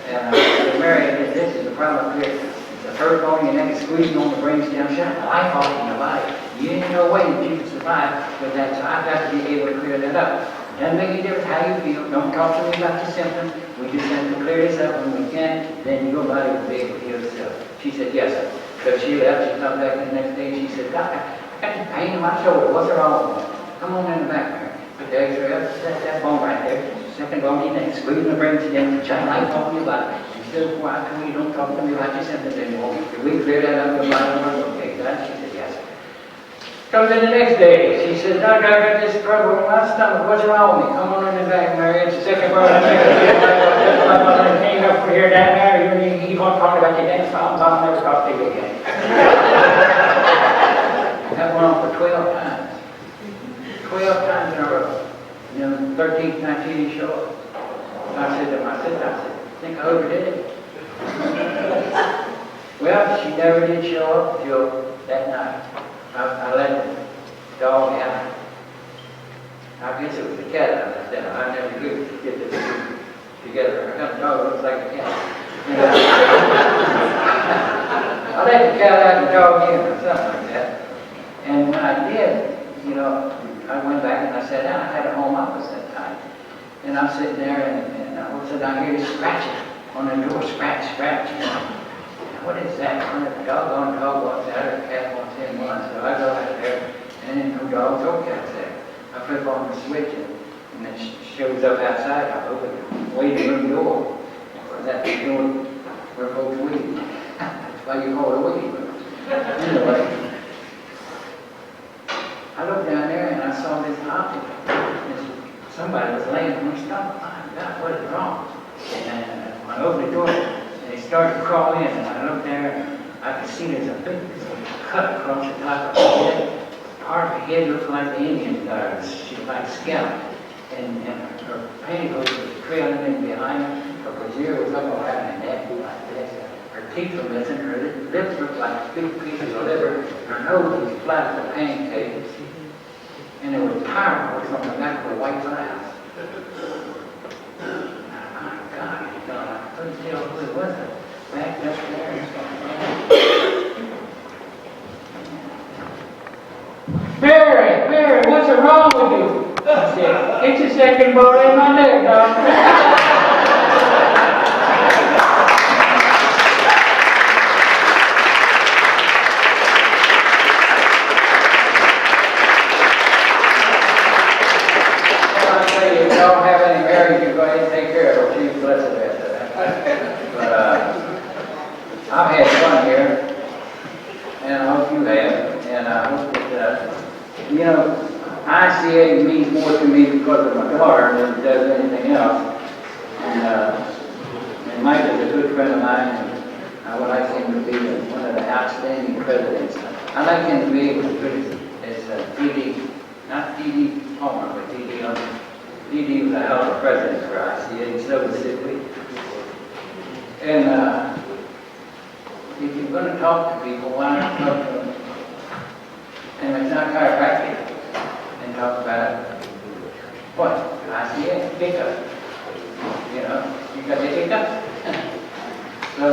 and I said, Mary, this is the problem here. It's the first bone in your neck is squeezing on the brainstem, shut the life off in your body. You ain't no way that you can survive with that, so I've got to be able to clear that up. Doesn't make any difference how you feel. Don't talk to me about your symptoms. We just have to clear this up when we can, then your body will be able to heal itself. She said, yes, sir. So she left, she come back the next day, and she said, Doctor, I got this pain in my shoulder. What's wrong with me? Come on in the back, Mary. Put the x-ray up, that bone right there. Second bone in there, squeezing the brainstem, shine light off your body. She said, before I come, you don't talk to me about your symptoms anymore. If we clear that up, your body will work okay. She said, yes, sir. Comes in the next day. She says, Doc, I got this trouble in my stomach. What's wrong with me? Come on in the back, Mary. It's the second bone in there. I came up for here, down there. You keep on talking about your dance problems. I'll never talk to you again. That went on for 12 times. 12 times in a row. 13th time she didn't show up. I said to my sister, I think I overdid it. Well, she never did show up until that night. I let the dog out. I guess it was a cat out of that. I never could get this together. I got a dog that looks like a cat. I let the cat out and the dog in or something like that. And when I did, you know, I went back and I sat down. I had a home office that time. And I'm sitting there and all of a sudden I hear this scratching on the door, scratch, scratch. You know. What is that? One of the doggone dog walks out or a cat walks in one. So I go out there and then no dog, no cat's there. I flip on the switch and it shows up outside. I open the waiting room door. That's the door where folks wait. That's why you call it a waiting room. Anyway, I looked down there and I saw this object. Somebody was laying on my stomach. My God, what is wrong? And I opened the door and they started to crawl in. And I looked there and I could see there's a big cut across the top of her head. Part of her head looked like the Indian guards. She's like scalp. And her pantyhose was trailing in behind her. Her brassiere was up around her neck like this. Her teeth were missing. Her lips looked like big pieces of liver. Her nose was flat as a pancake. And there was fireworks on the back of the White House. My God, I couldn't tell who it was. Back up there. Mary, what's wrong with you? I said, it's a second bullet in my neck, dog. Don't have any marriage, you're going to take care of her. She's blessed with that. But I've had fun here, and I hope you have. And I hope that, you know, ICA means more to me because of my daughter than it does anything else. And Mike is a good friend of mine, and I would like him to be one of the outstanding presidents. I like him to be as good as D.D., not D.D. Palmer, but D.D. D.D. was a hell of a president for ICA, and so was Sidley. And if you're going to talk to people, why not talk to them? And it's not chiropractic, and talk about what? ICA, hiccup. You know, you got the hiccup. So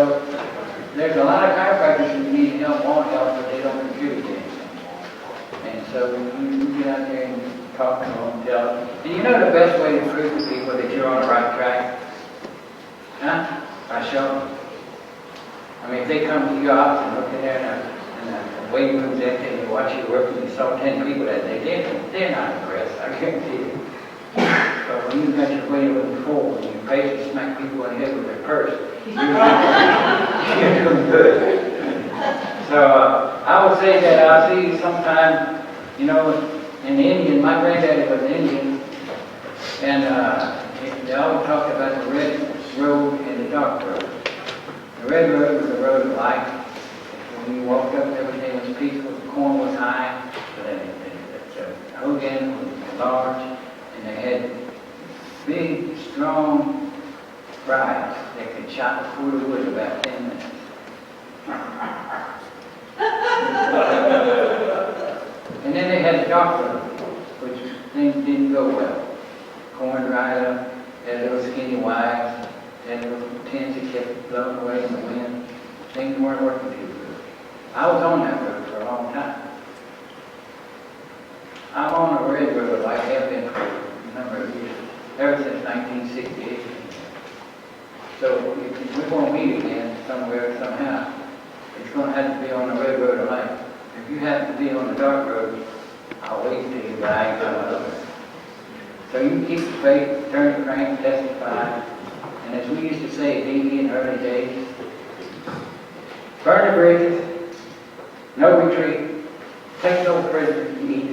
there's a lot of chiropractors who need help, want help, but they don't contribute anything. And so you get out there and talk to them, tell them. And you know the best way to prove to people that you're on the right track? Huh? By showing them. I mean, if they come to your office and look in there and the waiting room's empty and they watch you work and you saw 10 people that day, they're not impressed, I guarantee you. But when you've got your waiting room full and you patiently smack people in the head with their purse, you're doing good. So I would say that I'll see you sometime, you know, in the Indian, my granddaddy was an Indian, and they always talked about the red road and the dark road. The red road was the road of life. When you walked up, everything was peaceful, the corn was high, the hogan was large, and they had big, strong brides that could chop a foot of wood in about 10 minutes. And then they had the dark road, which things didn't go well. Corn dried up, had little skinny wives, had little tents that kept blowing away in the wind. Things weren't working too good. I was on that road for a long time. I'm on the red road like I have been for a number of years, ever since 1968. So if we won't meet again somewhere, somehow, it's going to have to be on the red road of life. If you happen to be on the dark road, I'll wait till you, but I ain't coming over. So you keep the faith, turn the crank, testify, and as we used to say, D.D. in the early days, burn the bridges, no retreat, take no prisoners, eat